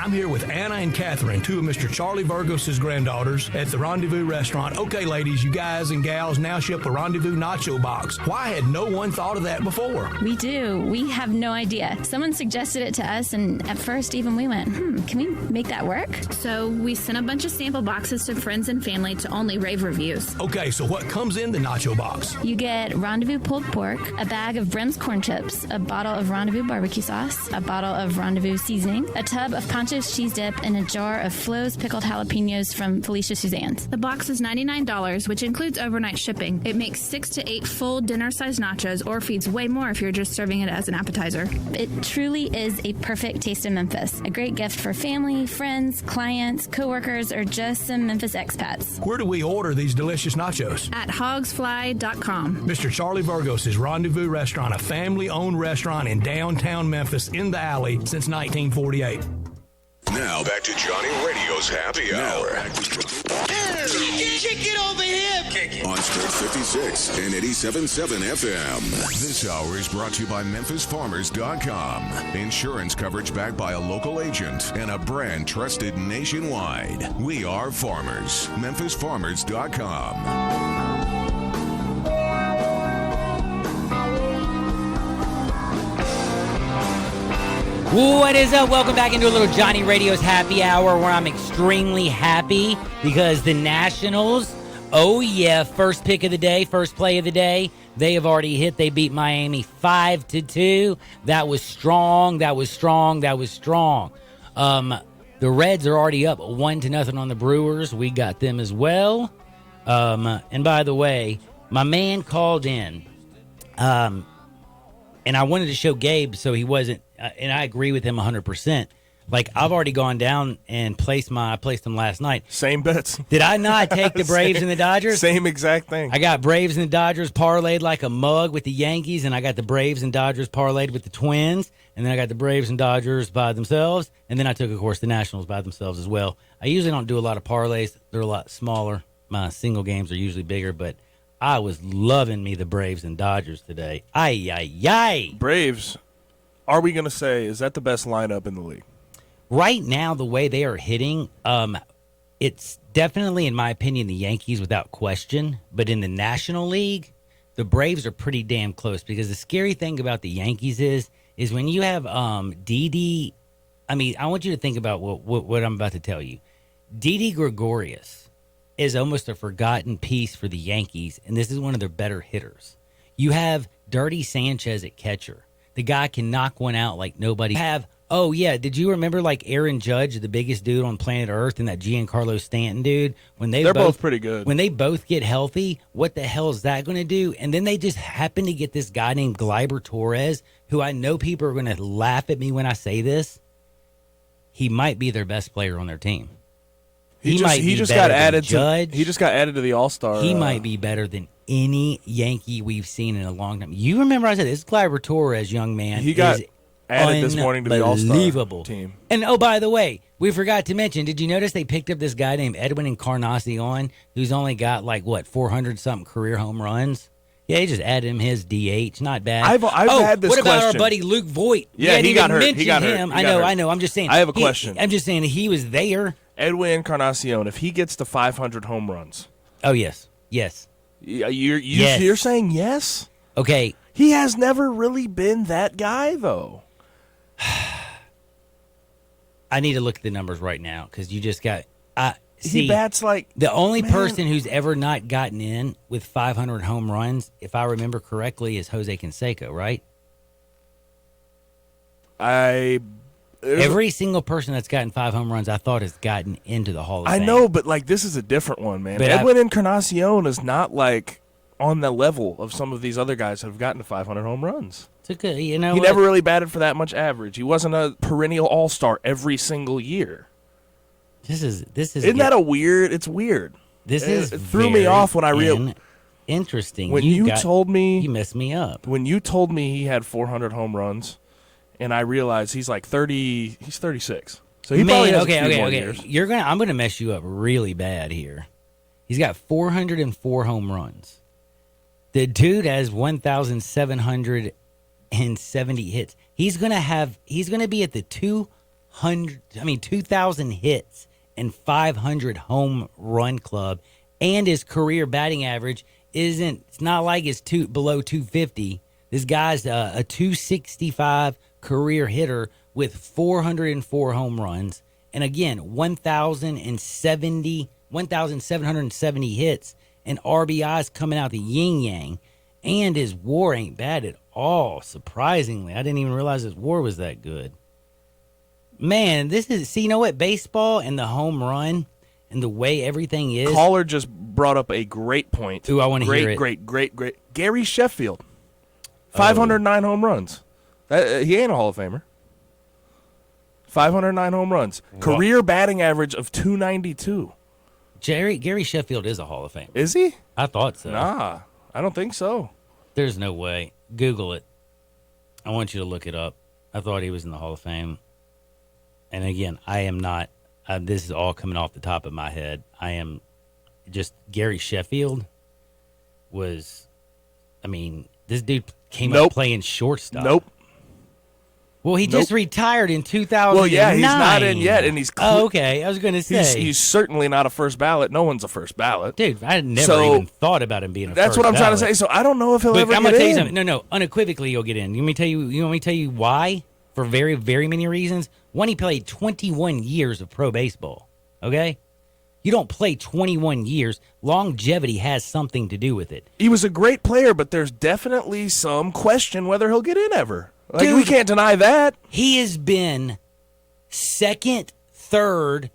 I'm here with Anna and Catherine, 2 of Mr. Charlie Burgos' granddaughters at the Rendezvous restaurant. Okay, ladies, you guys and gals now ship a Rendezvous nacho box. Why had no one thought of that before? We do. We have no idea. Someone suggested it to us, and at first even we went, can we make that work? So we sent a bunch of sample boxes to friends and family to only rave reviews. Okay, so what comes in the nacho box? You get Rendezvous pulled pork, a bag of Brent's corn chips, a bottle of Rendezvous barbecue sauce, a bottle of Rendezvous seasoning, a tub of Pancho's cheese dip, and a jar of Flo's pickled jalapenos from Felicia Suzanne's. The box is $99, which includes overnight shipping. It makes 6 to 8 full dinner-sized nachos, or feeds way more if you're just serving it as an appetizer. It truly is a perfect taste of Memphis. A great gift for family, friends, clients, coworkers, or just some Memphis expats. Where do we order these delicious nachos? At hogsfly.com. Mr. Charlie Burgos' Rendezvous Restaurant, a family-owned restaurant in downtown Memphis in the alley since 1948. Now back to Johnny Radio's Happy Hour. Kick it over here. On Sports 56 and 87.7 FM. This hour is brought to you by MemphisFarmers.com. Insurance coverage backed by a local agent and a brand trusted nationwide. We are farmers. MemphisFarmers.com. What is up? Welcome back into a little Johnny Radio's Happy Hour, where I'm extremely happy because the Nationals, oh yeah, first pick of the day, first play of the day, they have already hit. They beat Miami 5-2. That was strong. That was strong. That was strong. The Reds are already up 1-0 on the Brewers. We got them as well. And by the way, my man called in, and I wanted to show Gabe so he wasn't. And I agree with him 100%. Like, I've already gone down and I placed them last night. Same bets. Did I not take the Braves and the Dodgers? Same exact thing. I got Braves and the Dodgers parlayed like a mug with the Yankees, and I got the Braves and Dodgers parlayed with the Twins, and then I got the Braves and Dodgers by themselves, and then I took, of course, the Nationals by themselves as well. I usually don't do a lot of parlays. They're a lot smaller. My single games are usually bigger, but I was loving me the Braves and Dodgers today. Ay. Braves, are we going to say, is that the best lineup in the league? Right now, the way they are hitting, it's definitely, in my opinion, the Yankees without question. But in the National League, the Braves are pretty damn close, because the scary thing about the Yankees is when you have Didi. I mean, I want you to think about what I'm about to tell you. Didi Gregorius is almost a forgotten piece for the Yankees, and this is one of their better hitters. You have Dirty Sanchez at catcher. The guy can knock one out like nobody. Oh, yeah. Did you remember, like, Aaron Judge, the biggest dude on planet Earth, and that Giancarlo Stanton dude? When they're both pretty good. When they both get healthy, what the hell is that going to do? And then they just happen to get this guy named Gleyber Torres, who I know people are going to laugh at me when I say this. He might be their best player on their team. He just got added to the All-Star. He might be better than any Yankee we've seen in a long time. You remember I said this Gleyber Torres, young man. He got added this morning to the All-Star team. And oh, by the way, we forgot to mention, did you notice they picked up this guy named Edwin Encarnacion, who's only got 400-something career home runs? Yeah, he just added him his DH. Not bad. I've had this what about question. Our buddy Luke Voigt? Yeah, he got hurt. He got hurt. I know. I'm just saying. I have a question. I'm just saying he was there. Edwin Encarnacion, if he gets to 500 home runs. Oh, yes. You're saying yes? Okay. He has never really been that guy, though. I need to look at the numbers right now, because you just got... he bats like... The only person who's ever not gotten in with 500 home runs, if I remember correctly, is Jose Canseco, right? Every single person that's gotten 5 home runs, I thought, has gotten into the Hall of Fame. I know, but this is a different one, man. But Edwin Encarnacion is not on the level of some of these other guys that have gotten to 500 home runs. He he never really batted for that much average. He wasn't a perennial all-star every single year. This is. Isn't that a weird? It's weird. It threw me off when I realized. Interesting. When you told me, you messed me up. When you told me he had 400 home runs, and I realized he's 30. He's 36. So he probably has a few more years. I'm gonna mess you up really bad here. He's got 404 home runs. The dude has 1,770 hits. He's gonna be at the 2,000 hits and 500 home run club, and his career batting average it's not like it's below 250. This guy's a 265 career hitter with 404 home runs, and again 1,770 hits and RBIs coming out the yin yang, and his WAR ain't bad at all. Surprisingly, I didn't even realize his WAR was that good. Man, you know what? Baseball and the home run and the way everything is. Caller just brought up a great point. Ooh, I want to hear it. Great. Gary Sheffield, 509 home runs. He ain't a Hall of Famer. 509 home runs. Career batting average of 292. Gary Sheffield is a Hall of Famer. Is he? I thought so. Nah, I don't think so. There's no way. Google it. I want you to look it up. I thought he was in the Hall of Fame. And again, I am not. This is all coming off the top of my head. I am just Gary Sheffield was. I mean, this dude came up playing shortstop. Nope. Well, he just retired in 2009. Well, yeah, he's not in yet, and he's. Okay, I was going to say he's certainly not a first ballot. No one's a first ballot, dude. I never even thought about him being a. That's first what I'm ballot. trying to say. So I don't know if he'll ever I'm get gonna tell in. you something. No, unequivocally, you'll get in. You want me to tell you why? for very, very many reasons. One, he played 21 years of pro baseball, okay? You don't play 21 years. Longevity has something to do with it. He was a great player, but there's definitely some question whether he'll get in ever. Like, Dude, we can't deny that. He has been second, third,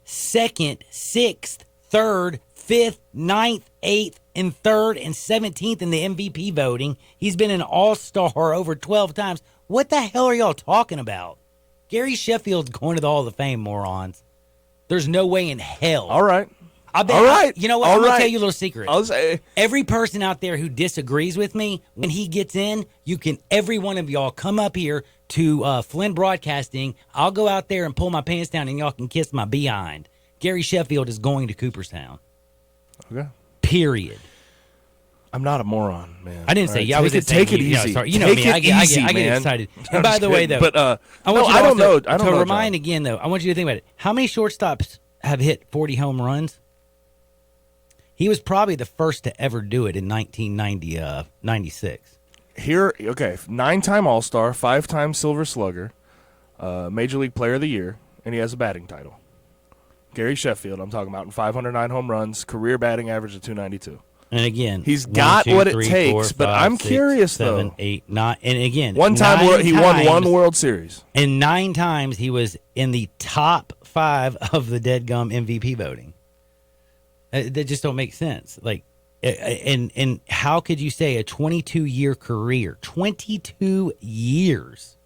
second, sixth, third, fifth, ninth, eighth, and third, and 17th in the MVP voting. He's been an all-star over 12 times. What the hell are y'all talking about? Gary Sheffield's going to the Hall of Fame, morons. There's no way in hell. All right. I bet. All right. You know what? All I'm going right. to tell you a little secret. I'll say. Every person out there who disagrees with me, when he gets in, every one of y'all come up here to Flynn Broadcasting. I'll go out there and pull my pants down and y'all can kiss my behind. Gary Sheffield is going to Cooperstown. Okay. Period. I'm not a moron, man. I didn't say. Yeah, I was just take saying. it easy. Sorry. You know take me. I get man. excited. I'm And by just the way, kidding. though, but I want you to don't know. also, to remind again, though, I want you to think about it. How many shortstops have hit 40 home runs? He was probably the first to ever do it in 1996. Here, okay, 9-time All-Star, 5-time Silver Slugger, Major League Player of the Year, and he has a batting title. Gary Sheffield, I'm talking about, in 509 home runs, career batting average of 292. And again, he's got what it takes, but I'm curious, 7, though. 8, 9, and again, One time he won one World Series. And 9 times he was in the top 5 of the deadgum MVP voting. That just don't make sense. Like, and how could you say a 22-year career? 22 years.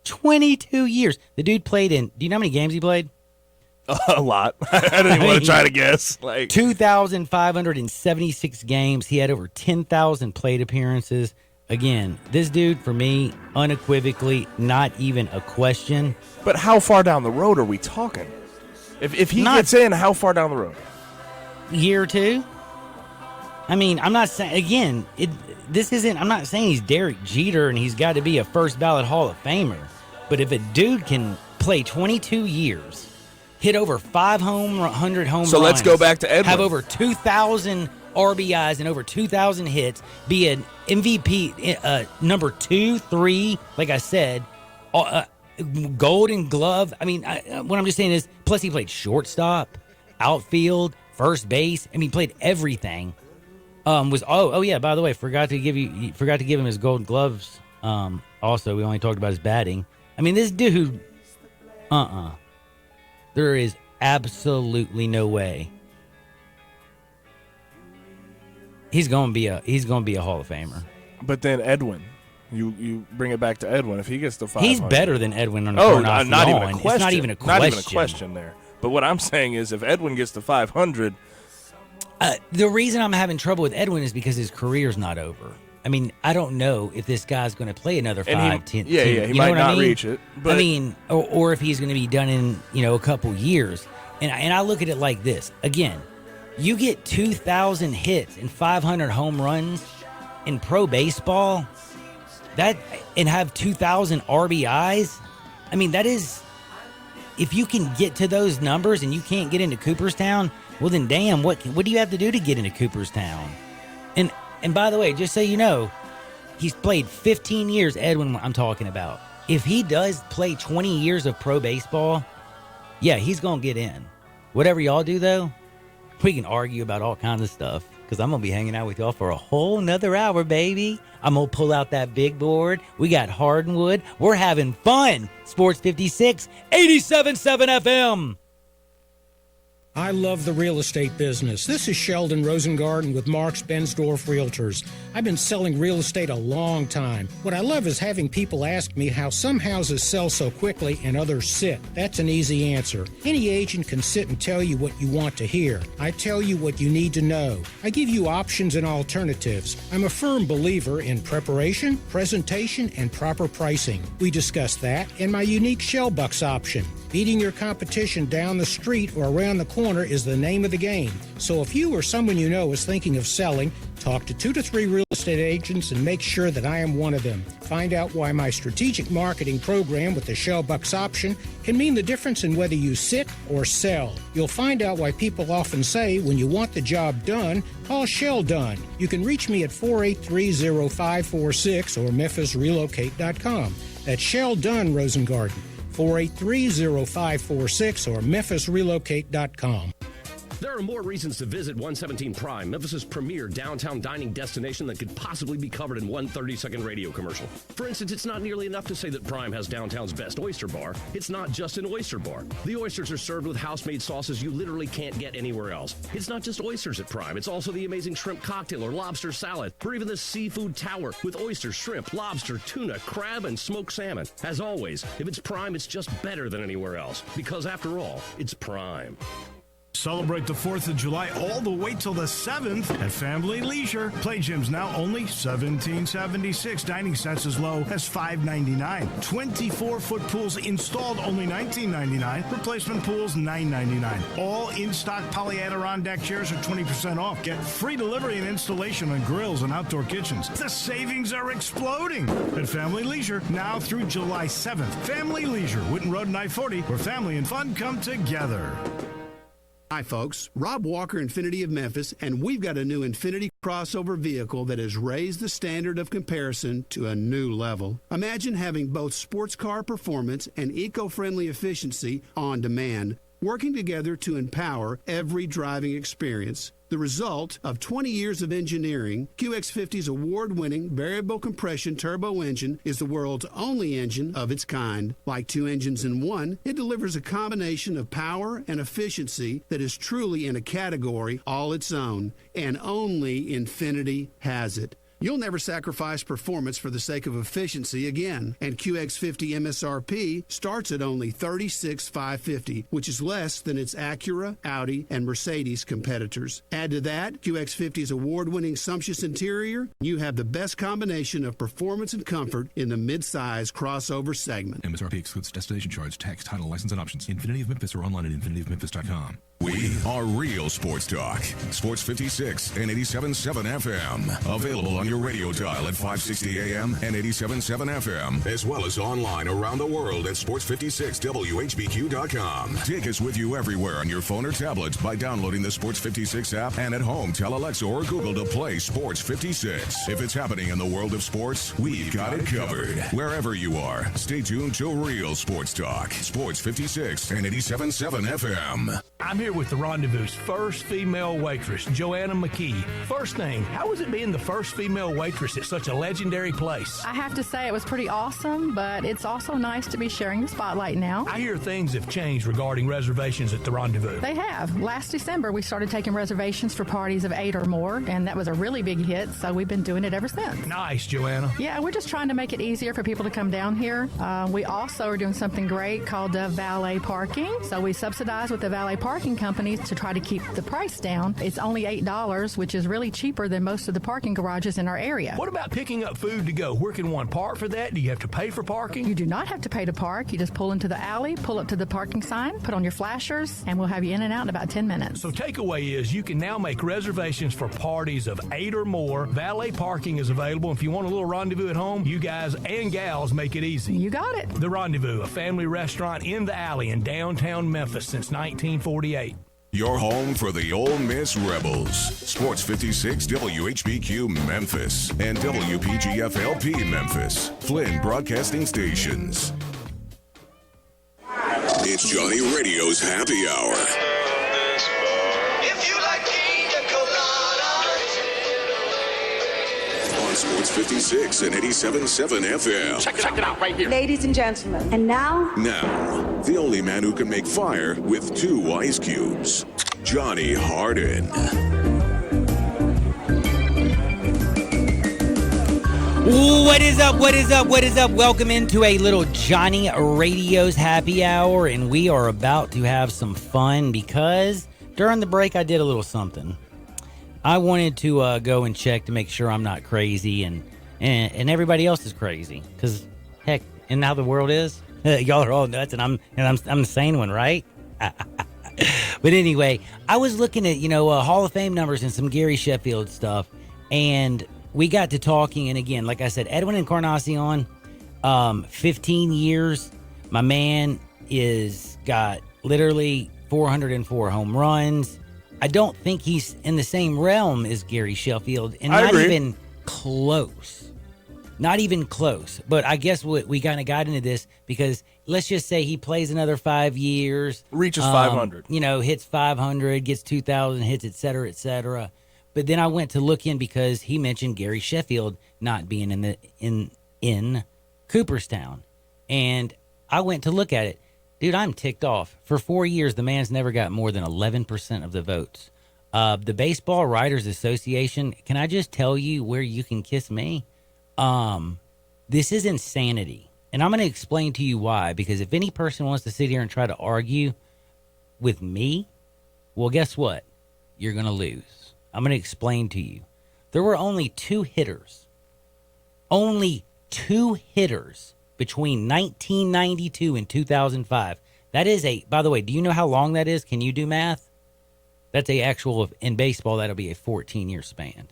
22 years. The dude played in, do you know how many games he played? A lot. I don't even want to try to guess. Like 2,576 games. He had over 10,000 plate appearances. Again, this dude, for me, unequivocally, not even a question. But how far down the road are we talking? If he gets in, how far down the road? Year or two? I mean, I'm not saying, again, I'm not saying he's Derek Jeter and he's got to be a first ballot Hall of Famer. But if a dude can play 22 years, hit over 500 home runs. So let's go back to Edwin. Have over 2,000 RBIs and over 2,000 hits. Be an MVP number 2, 3, like I said. Golden Glove. I mean, what I'm just saying is, plus he played shortstop, outfield, first base. I mean, he played everything. Yeah. By the way, forgot to give him his Golden Gloves. Also, we only talked about his batting. I mean, this dude. There is absolutely no way he's going to be a Hall of Famer. But then Edwin, you bring it back to Edwin. If he gets to 500, he's better than Edwin on the not even a question. It's not even a question. Not even a question there. But what I'm saying is, if Edwin gets to 500, the reason I'm having trouble with Edwin is because his career's not over. I mean, I don't know if this guy's going to play another 5, 10. He might not reach it. But I mean, or if he's going to be done in a couple years. And I look at it like this. Again, you get 2,000 hits and 500 home runs in pro baseball, and have 2,000 RBIs. I mean, that is, if you can get to those numbers and you can't get into Cooperstown, well then, damn, what do you have to do to get into Cooperstown? And by the way, just so you know, he's played 15 years, Edwin, I'm talking about. If he does play 20 years of pro baseball, yeah, he's going to get in. Whatever y'all do, though, we can argue about all kinds of stuff, because I'm going to be hanging out with y'all for a whole nother hour, baby. I'm going to pull out that big board. We got Hardwood. We're having fun. Sports 56, 87.7 FM. I love the real estate business. This is Sheldon Rosengarten with Marks Bensdorf Realtors. I've been selling real estate a long time. What I love is having people ask me how some houses sell so quickly and others sit. That's an easy answer. Any agent can sit and tell you what you want to hear. I tell you what you need to know. I give you options and alternatives. I'm a firm believer in preparation, presentation, and proper pricing. We discuss that and my unique Shellbucks option. Beating your competition down the street or around the corner is the name of the game. So if you or someone you know is thinking of selling, talk to 2 to 3 real estate agents and make sure that I am one of them. Find out why my strategic marketing program with the Shellbucks option can mean the difference in whether you sit or sell. You'll find out why people often say when you want the job done, call Shell Done. You can reach me at 483-0546 or memphisrelocate.com. That's Shell Dunn Rosengarten, 483-0546 or memphisrelocate.com. There are more reasons to visit 117 Prime, Memphis' premier downtown dining destination that could possibly be covered in one 30-second radio commercial. For instance, it's not nearly enough to say that Prime has downtown's best oyster bar. It's not just an oyster bar. The oysters are served with house-made sauces you literally can't get anywhere else. It's not just oysters at Prime. It's also the amazing shrimp cocktail or lobster salad, or even the seafood tower with oysters, shrimp, lobster, tuna, crab, and smoked salmon. As always, if it's Prime, it's just better than anywhere else. Because after all, it's Prime. Celebrate the 4th of July all the way till the 7th at Family Leisure. Play gyms now only $17.76. Dining sets as low as $5.99. 24-foot pools installed only $19.99. Replacement pools $9.99. All in-stock Polyadirondack chairs are 20% off. Get free delivery and installation on grills and outdoor kitchens. The savings are exploding at Family Leisure now through July 7th. Family Leisure, Whitten Road and I-40, where family and fun come together. Hi folks, Rob Walker, Infiniti of Memphis, and we've got a new Infiniti crossover vehicle that has raised the standard of comparison to a new level. Imagine having both sports car performance and eco-friendly efficiency on demand, working together to empower every driving experience. The result of 20 years of engineering, QX50's award-winning variable compression turbo engine is the world's only engine of its kind. Like two engines in one, it delivers a combination of power and efficiency that is truly in a category all its own, and only Infiniti has it. You'll never sacrifice performance for the sake of efficiency again. And QX50 MSRP starts at only $36,550, which is less than its Acura, Audi, and Mercedes competitors. Add to that QX50's award-winning sumptuous interior, you have the best combination of performance and comfort in the mid-size crossover segment. MSRP excludes destination charge, tax, title, license, and options. Infiniti of Memphis or online at infinitiofmemphis.com. We are real sports talk. Sports 56 and 87.7 FM. Available on your radio dial at 560 AM and 87.7 FM, as well as online around the world at sports56whbq.com. Take us with you everywhere on your phone or tablet by downloading the Sports 56 app, and at home, tell Alexa or Google to play Sports 56. If it's happening in the world of sports, we've got it covered. Wherever you are, stay tuned to Real Sports Talk. Sports 56 and 87.7 FM. I'm here with the Rendezvous's first female waitress, Joanna McKee. First thing, how was it being the first female waitress at such a legendary place? I have to say it was pretty awesome, but it's also nice to be sharing the spotlight now. I hear things have changed regarding reservations at the Rendezvous. They have. Last December, we started taking reservations for parties of 8 or more, and that was a really big hit, so we've been doing it ever since. Nice, Joanna. Yeah, we're just trying to make it easier for people to come down here. We also are doing something great called valet parking. So we subsidize with the valet parking companies to try to keep the price down. It's only $8, which is really cheaper than most of the parking garages in our area. What about picking up food to go? Where can one park for that? Do you have to pay for parking? You do not have to pay to park. You just pull into the alley, pull up to the parking sign, put on your flashers, and we'll have you in and out in about 10 minutes. So takeaway is you can now make reservations for parties of 8 or more. Valet parking is available. If you want a little rendezvous at home, you guys and gals make it easy. You got it. The Rendezvous, a family restaurant in the alley in downtown Memphis since 1948. Your home for the Ole Miss Rebels. Sports 56 WHBQ Memphis and WPGF-LP Memphis. Flynn Broadcasting Stations. It's Johnny Radio's Happy Hour. If you like pina coladas. On Sports 56 and 87.7 FM. Check it out right here. Ladies and gentlemen. And now? Now, the only man who can make fire with 2 ice cubes. Johnny Harden. What is up? What is up? What is up? Welcome into a little Johnny Radio's Happy Hour, and we are about to have some fun because during the break I did a little something. I wanted to go and check to make sure I'm not crazy and everybody else is crazy, because heck, and now the world is. Y'all are all nuts, and I'm the sane one, right? But anyway, I was looking at Hall of Fame numbers and some Gary Sheffield stuff, and we got to talking, and again, like I said, Edwin Encarnacion, 15 years. My man is got literally 404 home runs. I don't think he's in the same realm as Gary Sheffield, and not even close. Not even close. But I guess we kind of got into this because let's just say he plays another 5 years. Reaches 500. Hits 500, gets 2,000 hits, et cetera, et cetera. But then I went to look in because he mentioned Gary Sheffield not being in Cooperstown. And I went to look at it. Dude, I'm ticked off. For 4 years, the man's never got more than 11% of the votes. The Baseball Writers Association, can I just tell you where you can kiss me? This is insanity. And I'm going to explain to you why. Because if any person wants to sit here and try to argue with me, well, guess what? You're going to lose. I'm going to explain to you. There were only 2 hitters. Only 2 hitters between 1992 and 2005. That is by the way, do you know how long that is? Can you do math? That's in baseball, that'll be a 14-year span.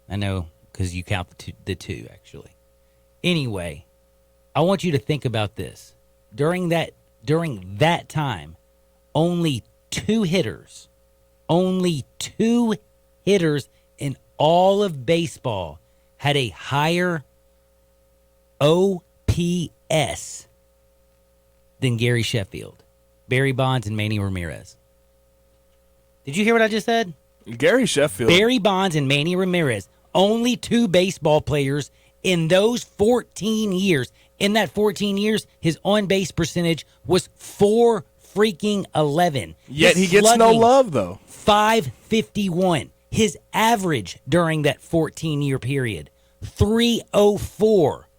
I know, because you count the two, actually. Anyway, I want you to think about this. During that time, only 2 hitters in all of baseball had a higher OPS than Gary Sheffield, Barry Bonds, and Manny Ramirez. Did you hear what I just said? Gary Sheffield. Barry Bonds and Manny Ramirez, only 2 baseball players in those 14 years. In that 14 years, his on-base percentage was 4-11. Yet he gets no love, though. 551. His average during that 14-year period, 304.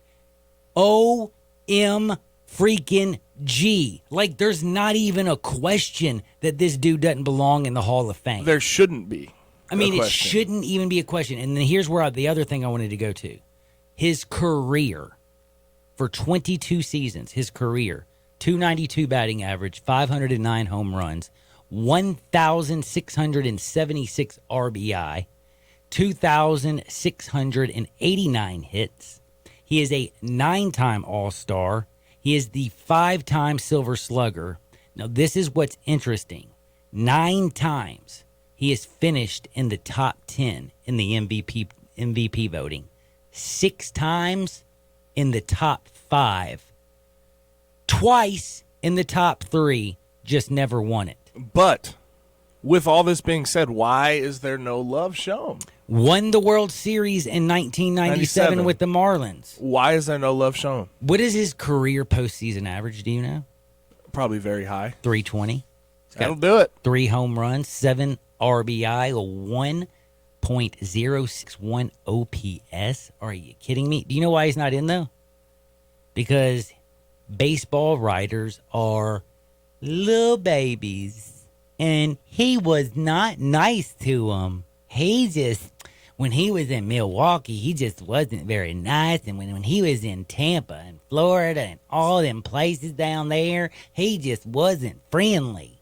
O-M freaking G. Like, there's not even a question that this dude doesn't belong in the Hall of Fame. There shouldn't be. I mean, it shouldn't even be a question. And then here's where the other thing I wanted to go to. His career for 22 seasons, 292 batting average, 509 home runs, 1,676 RBI, 2,689 hits. He is a 9-time All-Star. He is the 5-time Silver Slugger. Now, this is what's interesting. 9 times he has finished in the top 10 in the MVP voting. 6 times in the top 5. Twice in the top 3, just never won it. But with all this being said, why is there no love shown? Won the World Series in 1997 with the Marlins. Why is there no love shown? What is his career postseason average? Do you know? Probably very high. 320. That'll do it. 3 home runs, 7 RBI, a 1.061 OPS. Are you kidding me? Do you know why he's not in, though? Because baseball writers are little babies, and he was not nice to them. He just, when he was in Milwaukee, he just wasn't very nice. And when he was in Tampa and Florida and all them places down there, he just wasn't friendly.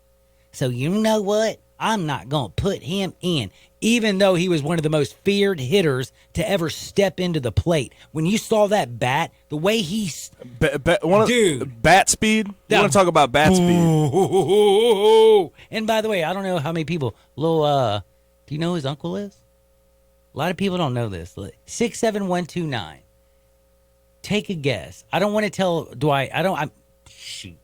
So you know what? I'm not going to put him in, even though he was one of the most feared hitters to ever step into the plate. When you saw that bat, the way he... Dude. Bat speed? You want to talk about bat speed? And by the way, I don't know how many people... do you know who his uncle is? A lot of people don't know this. 67129. Take a guess. I don't want to tell... Shoot.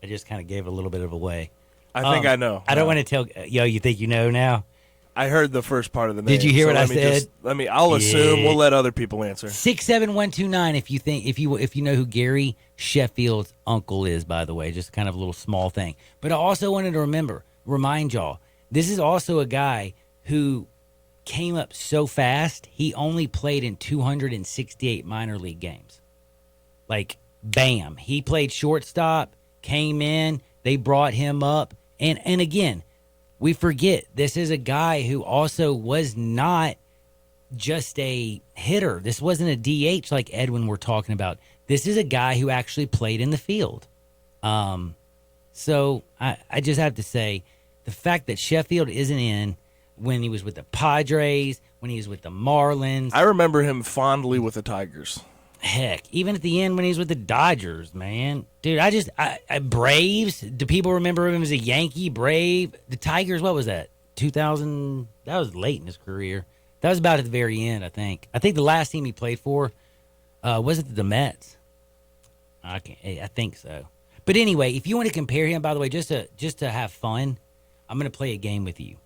I just kind of gave a little bit of away. I think I know. I don't want to tell... Yo, you think you know now? I heard the first part of the name. Did you hear what I said? I'll assume. We'll let other people answer. 67129 if you know who Gary Sheffield's uncle is, by the way. Just kind of a little small thing. But I also wanted to remind y'all, this is also a guy who came up so fast, he only played in 268 minor league games. Like, bam. He played shortstop, came in, they brought him up. And again, we forget this is a guy who also was not just a hitter. This wasn't a DH like Edwin we're talking about. This is a guy who actually played in the field. So I just have to say, the fact that Sheffield isn't in when he was with the Padres, when he was with the Marlins. I remember him fondly with the Tigers. Heck, even at the end when he was with the Dodgers, man. Dude, Braves, do people remember him as a Yankee, Brave? The Tigers, what was that? 2000, that was late in his career. That was about at the very end, I think. I think the last team he played for, was it the Mets? I think so. But anyway, if you want to compare him, by the way, just to have fun, I'm going to play a game with you.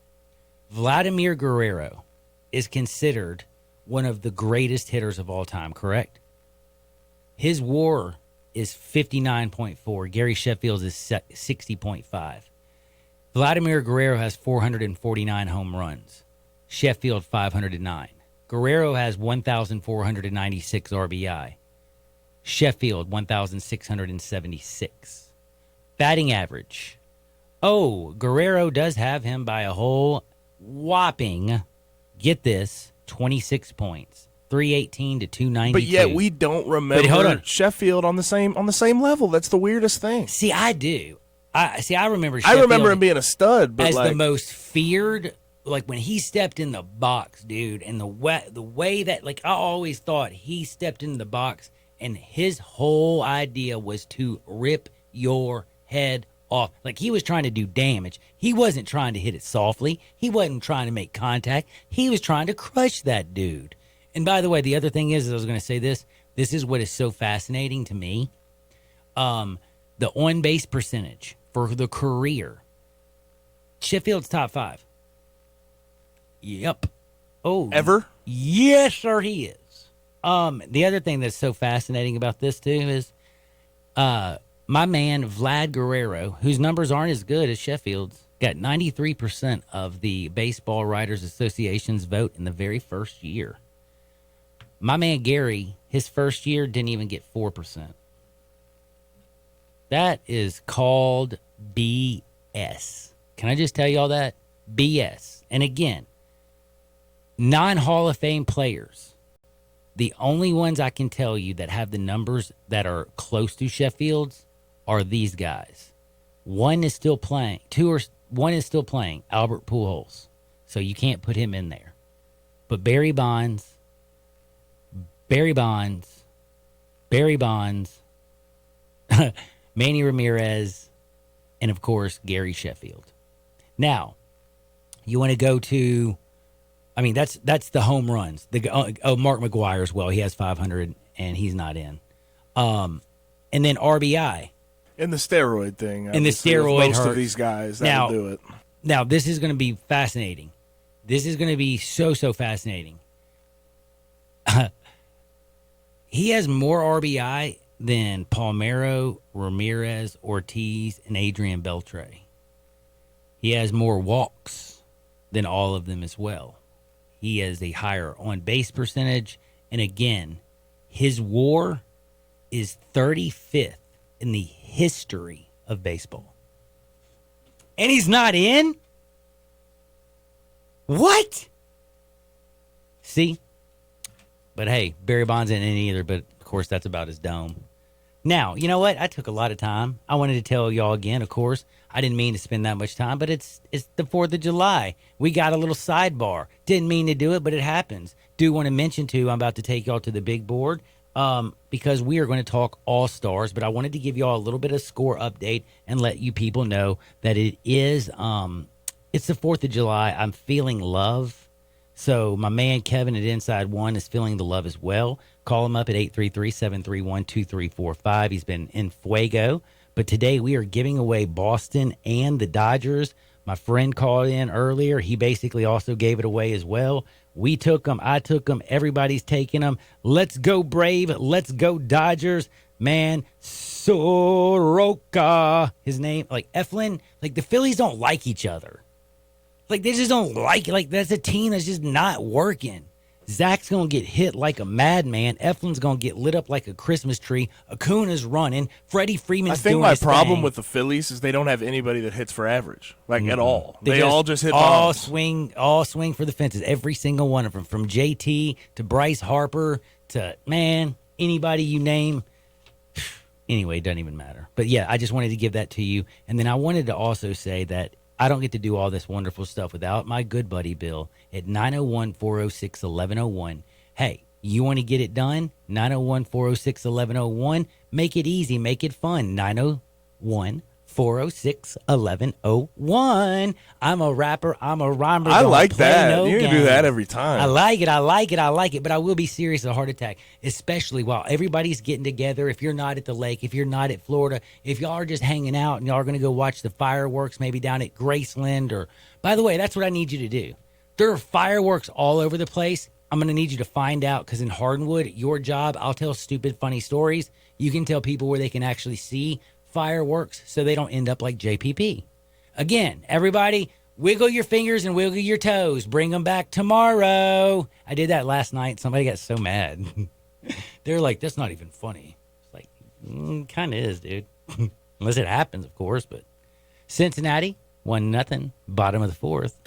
Vladimir Guerrero is considered one of the greatest hitters of all time, correct? His WAR is 59.4. Gary Sheffield's is 60.5. Vladimir Guerrero has 449 home runs. Sheffield 509. Guerrero has 1,496 RBI. Sheffield 1,676. Batting average. Oh, Guerrero does have him by a whole whopping, get this, 26 points. 318 to 292. But yet we don't remember Sheffield on the same level. That's the weirdest thing. See, I do. I remember I Sheffield remember him being a stud, but as like, the most feared, like when he stepped in the box, dude, and the way that, like, I always thought he stepped into the box and his whole idea was to rip your head off. Like, he was trying to do damage. He wasn't trying to hit it softly. He wasn't trying to make contact. He was trying to crush that dude. And by the way, the other thing is, I was going to say this is what is so fascinating to me. The on-base percentage for the career. Sheffield's top 5. Yep. Oh. Ever? Yes, sir, he is. The other thing that's so fascinating about this, too, is my man Vlad Guerrero, whose numbers aren't as good as Sheffield's, got 93% of the Baseball Writers Association's vote in the very first year. My man Gary, his first year, didn't even get 4%. That is called BS. Can I just tell you all that? BS. And again, non-Hall of Fame players, the only ones I can tell you that have the numbers that are close to Sheffield's are these guys. One is still playing. One is still playing, Albert Pujols. So you can't put him in there. But Barry Bonds, Manny Ramirez, and of course, Gary Sheffield. Now, you want to go to, I mean, that's the home runs. Mark McGwire as well. He has 500 and he's not in. And then RBI. In the steroid thing. In the steroid most hurts. of these guys that'll do it. Now, this is going to be fascinating. This is going to be so fascinating. He has more RBI than Palmeiro, Ramirez, Ortiz, and Adrian Beltre. He has more walks than all of them as well. He has a higher on-base percentage. And again, his WAR is 35th in the history of baseball. And he's not in? What? See? But hey, Barry Bonds ain't in either, but of course that's about his dome. Now, you know what? I took a lot of time. I wanted to tell y'all again, of course. I didn't mean to spend that much time, but it's the 4th of July. We got a little sidebar. Didn't mean to do it, but it happens. Do want to mention, too, I'm about to take y'all to the big board because we are going to talk All-Stars, but I wanted to give y'all a little bit of score update and let you people know that it is, it's the 4th of July. I'm feeling love. So my man Kevin at Inside One is feeling the love as well. Call him up at 833-731-2345. He's been in fuego. But today we are giving away Boston and the Dodgers. My friend called in earlier. He basically also gave it away as well. We took them. I took them. Everybody's taking them. Let's go Brave. Let's go Dodgers. Man, Soroka. His name, like Eflin. Like the Phillies don't like each other. Like, they just don't like it. Like, that's a team that's just not working. Zach's going to get hit like a madman. Eflin's going to get lit up like a Christmas tree. Acuna's running. Freddie Freeman's doing his thing. I think my problem with the Phillies is they don't have anybody that hits for average, like at all. They all just hit all bombs. All swing for the fences. Every single one of them, from JT to Bryce Harper to, man, anybody you name. Anyway, it doesn't even matter. But, yeah, I just wanted to give that to you. And then I wanted to also say that I don't get to do all this wonderful stuff without my good buddy Bill at 901-406-1101. Hey, you want to get it done? 901-406-1101. Make it easy. Make it fun. 406-1101. I'm a rapper. I'm a rhymer. I Don't like play that. no You can do games. that every time. I like it. I like it. I like it. But I will be serious at a heart attack, especially while everybody's getting together. If you're not at the lake, if you're not at Florida, if y'all are just hanging out and y'all are going to go watch the fireworks, maybe down at Graceland or, by the way, that's what I need you to do. There are fireworks all over the place. I'm going to need you to find out because in Hardwood, your job, I'll tell stupid, funny stories. You can tell people where they can actually see fireworks so they don't end up like JPP. Again, everybody, wiggle your fingers and wiggle your toes. Bring them back tomorrow. I did that last night. Somebody got so mad. They're like, that's not even funny. It's like, kind of is, dude. Unless it happens, of course. But Cincinnati, 1-0, bottom of the fourth.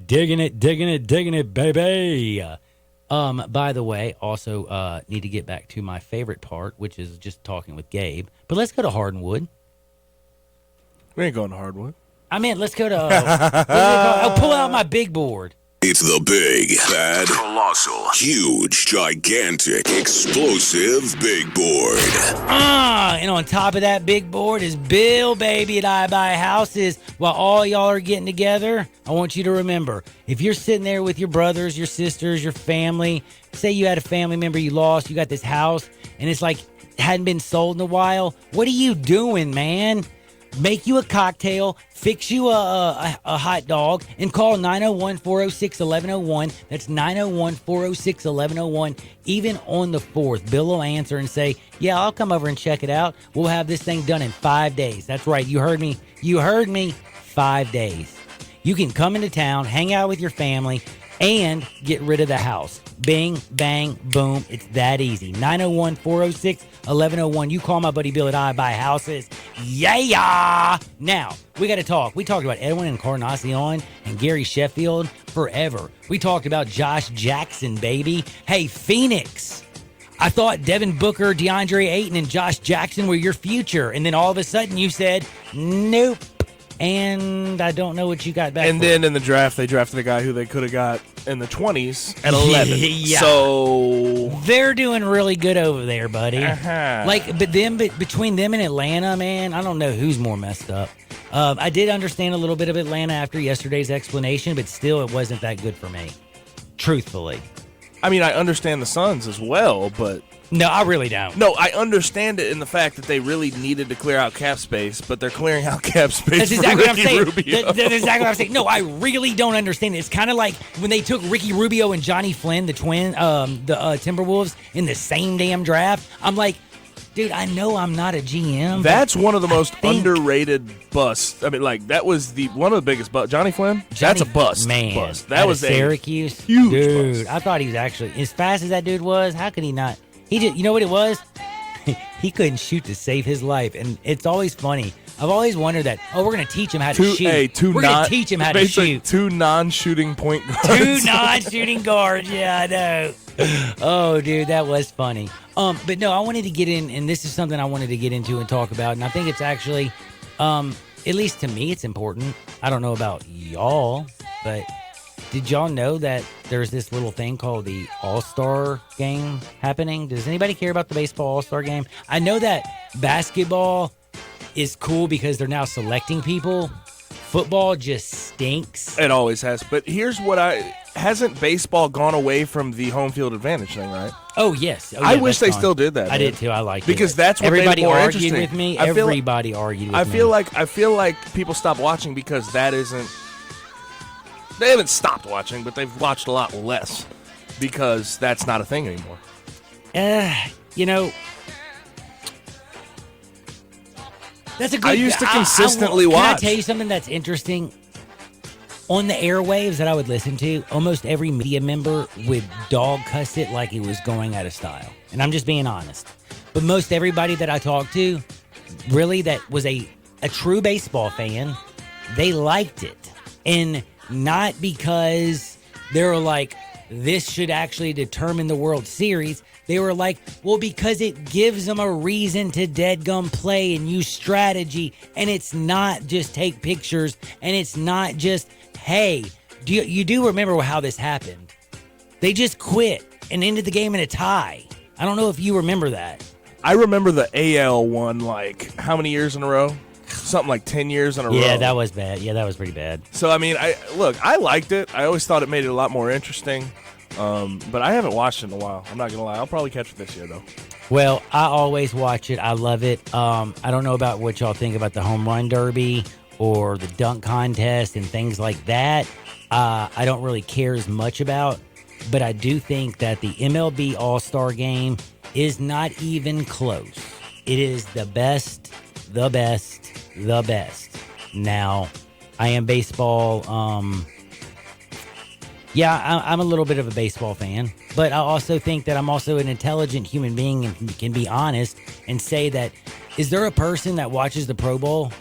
Digging it, baby. By the way, also need to get back to my favorite part, which is just talking with Gabe. But let's go to Hardwood. We ain't going to Hardwood. I mean, let's go to. I'll pull out my big board. It's the big, bad, colossal, huge, gigantic, explosive big board. And on top of that big board is Bill, baby, at I Buy Houses. While all y'all are getting together, I want you to remember, if you're sitting there with your brothers, your sisters, your family, say you had a family member you lost, you got this house, and it's like hadn't been sold in a while, what are you doing, man? Make you a cocktail, fix you a hot dog, and call 901-406-1101. That's 901-406-1101. Even on the 4th, Bill will answer and say, yeah, I'll come over and check it out. We'll have this thing done in 5 days. That's right. You heard me. 5 days. You can come into town, hang out with your family, and get rid of the house. Bing, bang, boom. It's that easy. 901-406-1101. You call my buddy Bill at I Buy Houses. Yeah! Now, we got to talk. We talked about Edwin Encarnacion and Gary Sheffield forever. We talked about Josh Jackson, baby. Hey, Phoenix. I thought Devin Booker, DeAndre Ayton, and Josh Jackson were your future. And then all of a sudden you said, nope. And I don't know what you got back. And then in the draft, they drafted a guy who they could have got in the 20s at 11. Yeah. So they're doing really good over there, buddy. Uh-huh. But between them and Atlanta, man, I don't know who's more messed up. I did understand a little bit of Atlanta after yesterday's explanation, but still, it wasn't that good for me. Truthfully. I mean, I understand the Suns as well, but no, I really don't. No, I understand it in the fact that they really needed to clear out cap space, but they're clearing out cap space. That's exactly what I'm saying. Rubio. That's exactly what I'm saying. No, I really don't understand it. It's kind of like when they took Ricky Rubio and Johnny Flynn, the Timberwolves, in the same damn draft. I'm like, dude, I know I'm not a GM. That's one of the most underrated busts. I mean, like, that was one of the biggest busts. Johnny Flynn? That's a bust. Man, bust. That was Syracuse. A huge dude, bust. I thought he was actually, as fast as that dude was, how could he not? He just, you know what it was? He couldn't shoot to save his life. And it's always funny. I've always wondered that, we're going to teach him how to shoot. We're going to teach him how to shoot. Two non-shooting point guards. Two non-shooting guards. Yeah, I know. Oh, dude, that was funny. But no, I wanted to get in, and this is something I wanted to get into and talk about. And I think it's actually, at least to me, it's important. I don't know about y'all, but did y'all know that there's this little thing called the All-Star game happening? Does anybody care about the baseball All-Star game? I know that basketball is cool because they're now selecting people. Football just stinks. It always has. But here's what hasn't baseball gone away from the home field advantage thing, right? Oh, yes. I wish they still did that. I did too. I like it. Because that's what everybody made it more argued interesting. with me. I feel Everybody argued with me. I feel like people stop watching because that isn't. They haven't stopped watching, but they've watched a lot less because that's not a thing anymore. You know, that's a good. I used to consistently watch. Can I tell you something that's interesting? On the airwaves that I would listen to, almost every media member would dog cuss it like it was going out of style. And I'm just being honest. But most everybody that I talked to, really, that was a true baseball fan, they liked it. And not because they were like, this should actually determine the World Series. They were like, well, because it gives them a reason to deadgum play and use strategy. And it's not just take pictures. And it's not just, hey, you do remember how this happened. They just quit and ended the game in a tie. I don't know if you remember that. I remember the AL one, like, how many years in a row? Something like 10 years in a row. Yeah, that was bad. Yeah, that was pretty bad. So, I mean, I liked it. I always thought it made it a lot more interesting. But I haven't watched it in a while. I'm not going to lie. I'll probably catch it this year, though. Well, I always watch it. I love it. I don't know about what y'all think about the home run derby or the dunk contest and things like that. I don't really care as much about. But I do think that the MLB All-Star Game is not even close. It is the best, the best, the best. Now, I am baseball. I'm a little bit of a baseball fan. But I also think that I'm also an intelligent human being and can be honest and say that, is there a person that watches the Pro Bowl?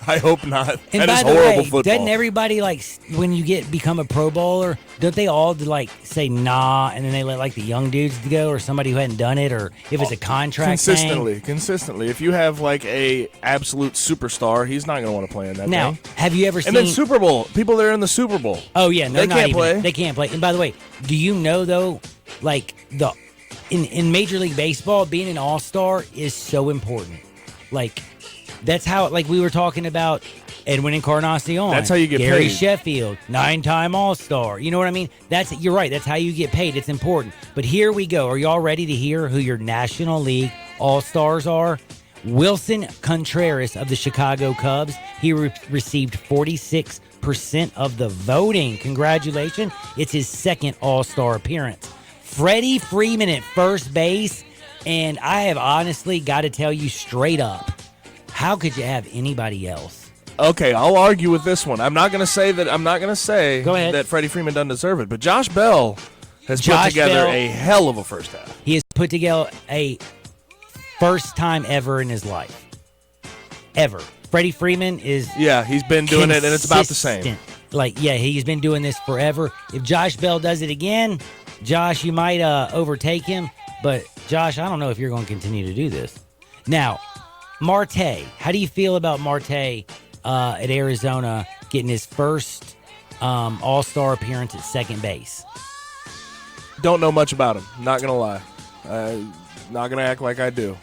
I hope not. And that by is the horrible way, football. doesn't everybody, like, when you become a Pro Bowler, don't they all, like, say nah, and then they let, like, the young dudes go, or somebody who hadn't done it, or if it's a contract Consistently. If you have, like, a absolute superstar, he's not going to want to play in that Now, thing. have you ever seen... And then Super Bowl. People that are in the Super Bowl. Oh, yeah. They can't play. They can't play. And by the way, do you know, though, like, in Major League Baseball, being an all-star is so important. Like, that's how, like, we were talking about... Edwin Encarnacion. That's how you get Gary paid. Sheffield, 9-time All-Star. You know what I mean? You're right. That's how you get paid. It's important. But here we go. Are y'all ready to hear who your National League All-Stars are? Wilson Contreras of the Chicago Cubs. He received 46% of the voting. Congratulations. It's his second All-Star appearance. Freddie Freeman at first base. And I have honestly got to tell you straight up, how could you have anybody else? Okay, I'll argue with this one. I'm not going to say that Freddie Freeman doesn't deserve it, but Josh Bell has put together a hell of a first half. He has put together a first time ever in his life. Ever. Freddie Freeman is... Yeah, he's been doing it, and it's about the same. Like, yeah, he's been doing this forever. If Josh Bell does it again, Josh, you might overtake him, but Josh, I don't know if you're going to continue to do this. Now, Marte. How do you feel about Marte... at Arizona, getting his first All-Star appearance at second base? Don't know much about him. Not gonna lie. Not gonna act like I do.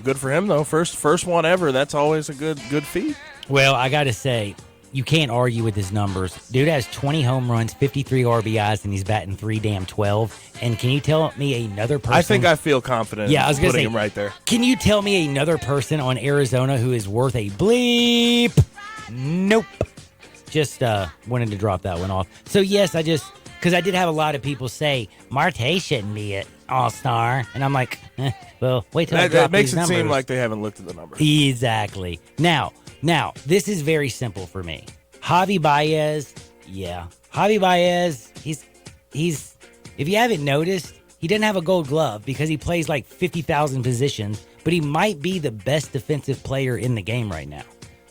Good for him though. First one ever. That's always a good feat. Well, I gotta say, you can't argue with his numbers. Dude has 20 home runs, 53 RBIs, and he's batting .312. And can you tell me another person? I think I feel confident. Yeah, I was gonna putting say, him right there. Can you tell me another person on Arizona who is worth a bleep? Nope. Just wanted to drop that one off. So yes, because I did have a lot of people say Marte shouldn't be an All-Star, and I'm like, well, wait till I drop That makes these it numbers. seem like they haven't looked at the numbers. Exactly. Now, this is very simple for me. Javi Baez, yeah. Javi Baez, he's if you haven't noticed, he doesn't have a gold glove because he plays like 50,000 positions, but he might be the best defensive player in the game right now.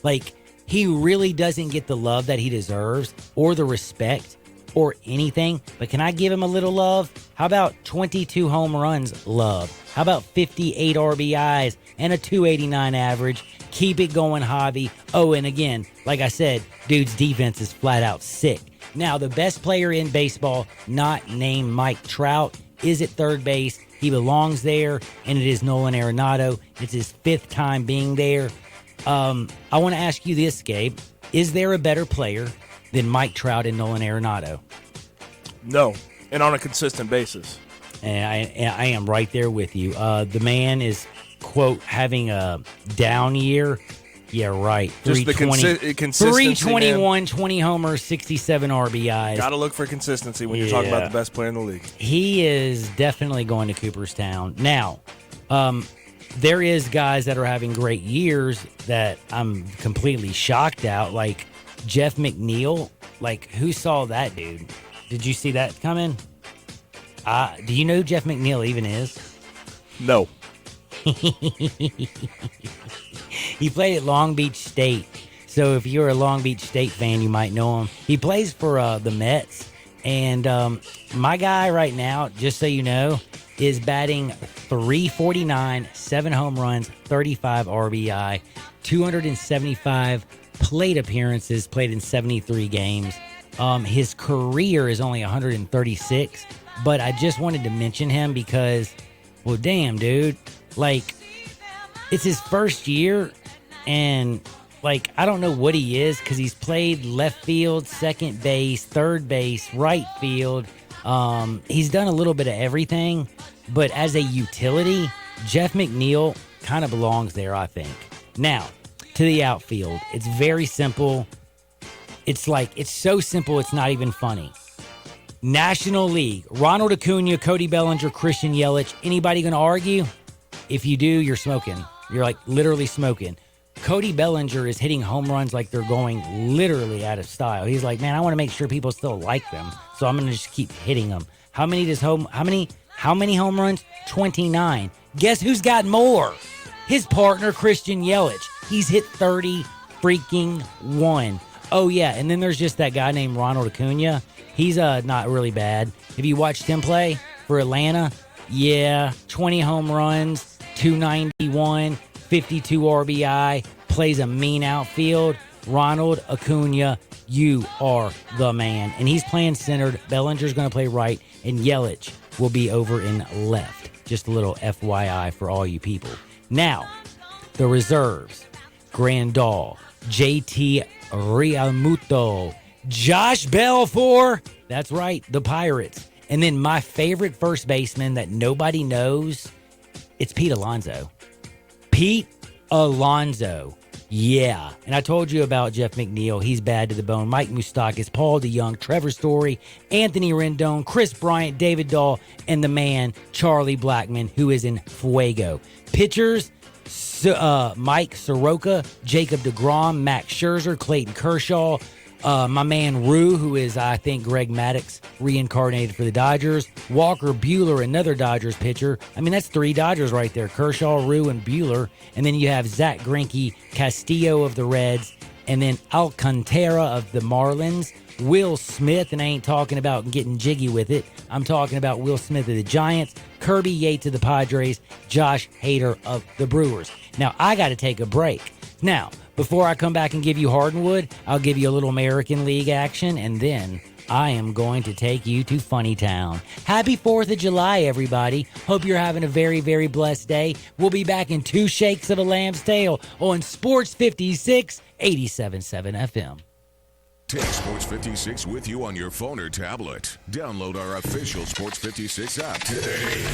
Like, he really doesn't get the love that he deserves or the respect or anything, but can I give him a little love? How about 22 home runs love? How about 58 RBIs and a 289 average? Keep it going, Javi. Oh, and again, like I said, dude's defense is flat out sick. Now, the best player in baseball, not named Mike Trout, is at third base. He belongs there, and it is Nolan Arenado. It's his fifth time being there. I want to ask you this, Gabe. Is there a better player than Mike Trout and Nolan Arenado? No, and on a consistent basis. And I am right there with you. The man is, quote, having a down year. Yeah, right. Just the consistency, 321, 20 homers, 67 RBIs. Got to look for consistency when you're talking about the best player in the league. He is definitely going to Cooperstown. Now, there is guys that are having great years that I'm completely shocked out, like Jeff McNeil. Like, who saw that dude? Did you see that coming? Do you know who Jeff McNeil even is? No. He played at Long Beach State. So if you're a Long Beach State fan, you might know him. He plays for the Mets. And my guy right now, just so you know, is batting .349, 7 home runs, 35 RBI, 275 plate appearances, played in 73 games. His career is only 136, but I just wanted to mention him because Well, damn, dude. Like, it's his first year, and, like, I don't know what he is because he's played left field, second base, third base, right field. He's done a little bit of everything, but as a utility, Jeff McNeil kind of belongs there, I think. Now, to the outfield. It's very simple. It's so simple, it's not even funny. National League. Ronald Acuna, Cody Bellinger, Christian Yelich. Anybody going to argue? If you do, you're smoking. You're like literally smoking. Cody Bellinger is hitting home runs like they're going literally out of style. He's like, man, I want to make sure people still like them, so I'm going to just keep hitting them. How many home runs? 29. Guess who's got more? His partner, Christian Yelich. He's hit 30 freaking 1. Oh, yeah, and then there's just that guy named Ronald Acuna. He's not really bad. Have you watched him play for Atlanta? Yeah, 20 home runs, 291, 52 RBI, plays a mean outfield. Ronald Acuna, you are the man. And he's playing centered. Bellinger's going to play right, and Yelich will be over in left. Just a little FYI for all you people. Now, the reserves. Grandal, JT Realmuto, Josh Bell for, that's right, the Pirates. And then my favorite first baseman that nobody knows, it's Pete Alonso. Pete Alonso. Yeah. And I told you about Jeff McNeil. He's bad to the bone. Mike Moustakas, Paul DeYoung, Trevor Story, Anthony Rendon, Chris Bryant, David Dahl, and the man, Charlie Blackmon, who is in fuego. Pitchers, Mike Soroka, Jacob deGrom, Max Scherzer, Clayton Kershaw, my man Rue, who is, I think, Greg Maddux reincarnated for the Dodgers. Walker Buehler, another Dodgers pitcher. I mean, that's 3 Dodgers right there. Kershaw, Rue, and Buehler. And then you have Zach Greinke, Castillo of the Reds, and then Alcantara of the Marlins. Will Smith, and I ain't talking about getting jiggy with it. I'm talking about Will Smith of the Giants, Kirby Yates of the Padres, Josh Hader of the Brewers. Now, I got to take a break. Now, before I come back and give you Hardwood, I'll give you a little American League action, and then I am going to take you to Funny Town. Happy 4th of July, everybody. Hope you're having a very, very blessed day. We'll be back in 2 shakes of a lamb's tail on Sports 56, 87.7 FM. Take Sports 56 with you on your phone or tablet. Download our official Sports 56 app today.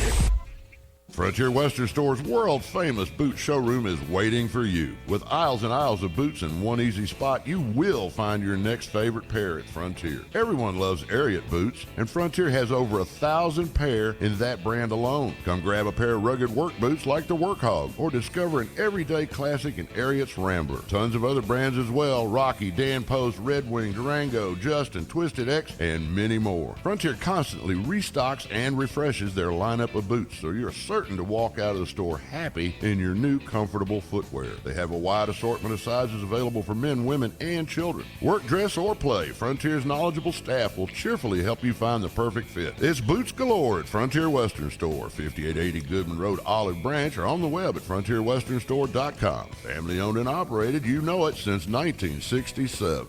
Frontier Western Store's world-famous boot showroom is waiting for you. With aisles and aisles of boots in one easy spot, you will find your next favorite pair at Frontier. Everyone loves Ariat boots, and Frontier has over 1,000 pair in that brand alone. Come grab a pair of rugged work boots like the Workhog, or discover an everyday classic in Ariat's Rambler. Tons of other brands as well: Rocky, Dan Post, Red Wing, Durango, Justin, Twisted X, and many more. Frontier constantly restocks and refreshes their lineup of boots, so you're certain to walk out of the store happy in your new comfortable footwear. They have a wide assortment of sizes available for men, women, and children. Work, dress, or play, Frontier's knowledgeable staff will cheerfully help you find the perfect fit. It's boots galore at Frontier Western Store, 5880 Goodman Road, Olive Branch, or on the web at frontierwesternstore.com. Family owned and operated, you know it, since 1967.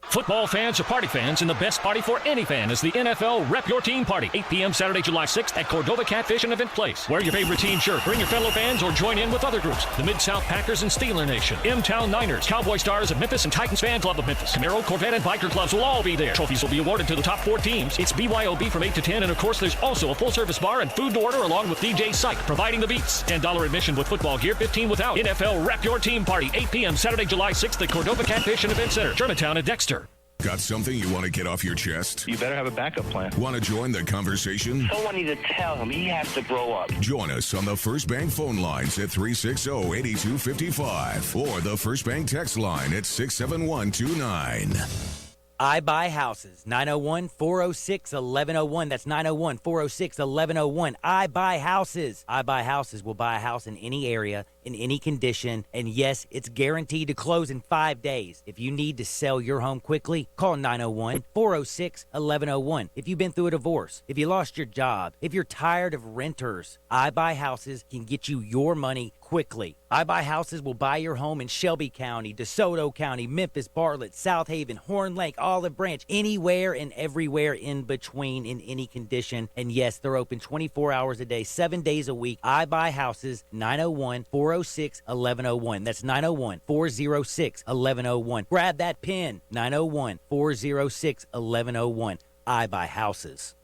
Football fans or party fans, and the best party for any fan is the NFL Rep Your Team Party. 8 p.m. Saturday, July 6th at Cordova Catfish and Event Place. Wear your favorite team shirt, bring your fellow fans, or join in with other groups. The Mid-South Packers and Steeler Nation, M-Town Niners, Cowboy Stars of Memphis, and Titans Fan Club of Memphis. Camaro, Corvette, and Biker Clubs will all be there. Trophies will be awarded to the top 4 teams. It's BYOB from 8 to 10, and of course there's also a full-service bar and food to order along with DJ Psych, providing the beats. $10 admission with football gear, $15 without. NFL Rep Your Team Party, 8 p.m. Saturday, July 6th at Cordova Catfish and Event Center, Germantown and Dexter. Got something you want to get off your chest? You better have a backup plan. Want to join the conversation? Someone needs to tell him he has to grow up. Join us on the First Bank phone lines at 360-8255 or the First Bank text line at 67129. I Buy Houses, 901-406-1101. That's 901-406-1101. I Buy Houses. I Buy Houses will buy a house in any area in any condition. And yes, it's guaranteed to close in 5 days. If you need to sell your home quickly, call 901-406-1101. If you've been through a divorce, if you lost your job, if you're tired of renters, I Buy Houses can get you your money quickly. I Buy Houses will buy your home in Shelby County, DeSoto County, Memphis, Bartlett, South Haven, Horn Lake, Olive Branch, anywhere and everywhere in between in any condition. And yes, they're open 24 hours a day, 7 days a week. I Buy Houses, 901-406-1101. That's 901-406-1101. Grab that pen, 901-406-1101. I Buy Houses.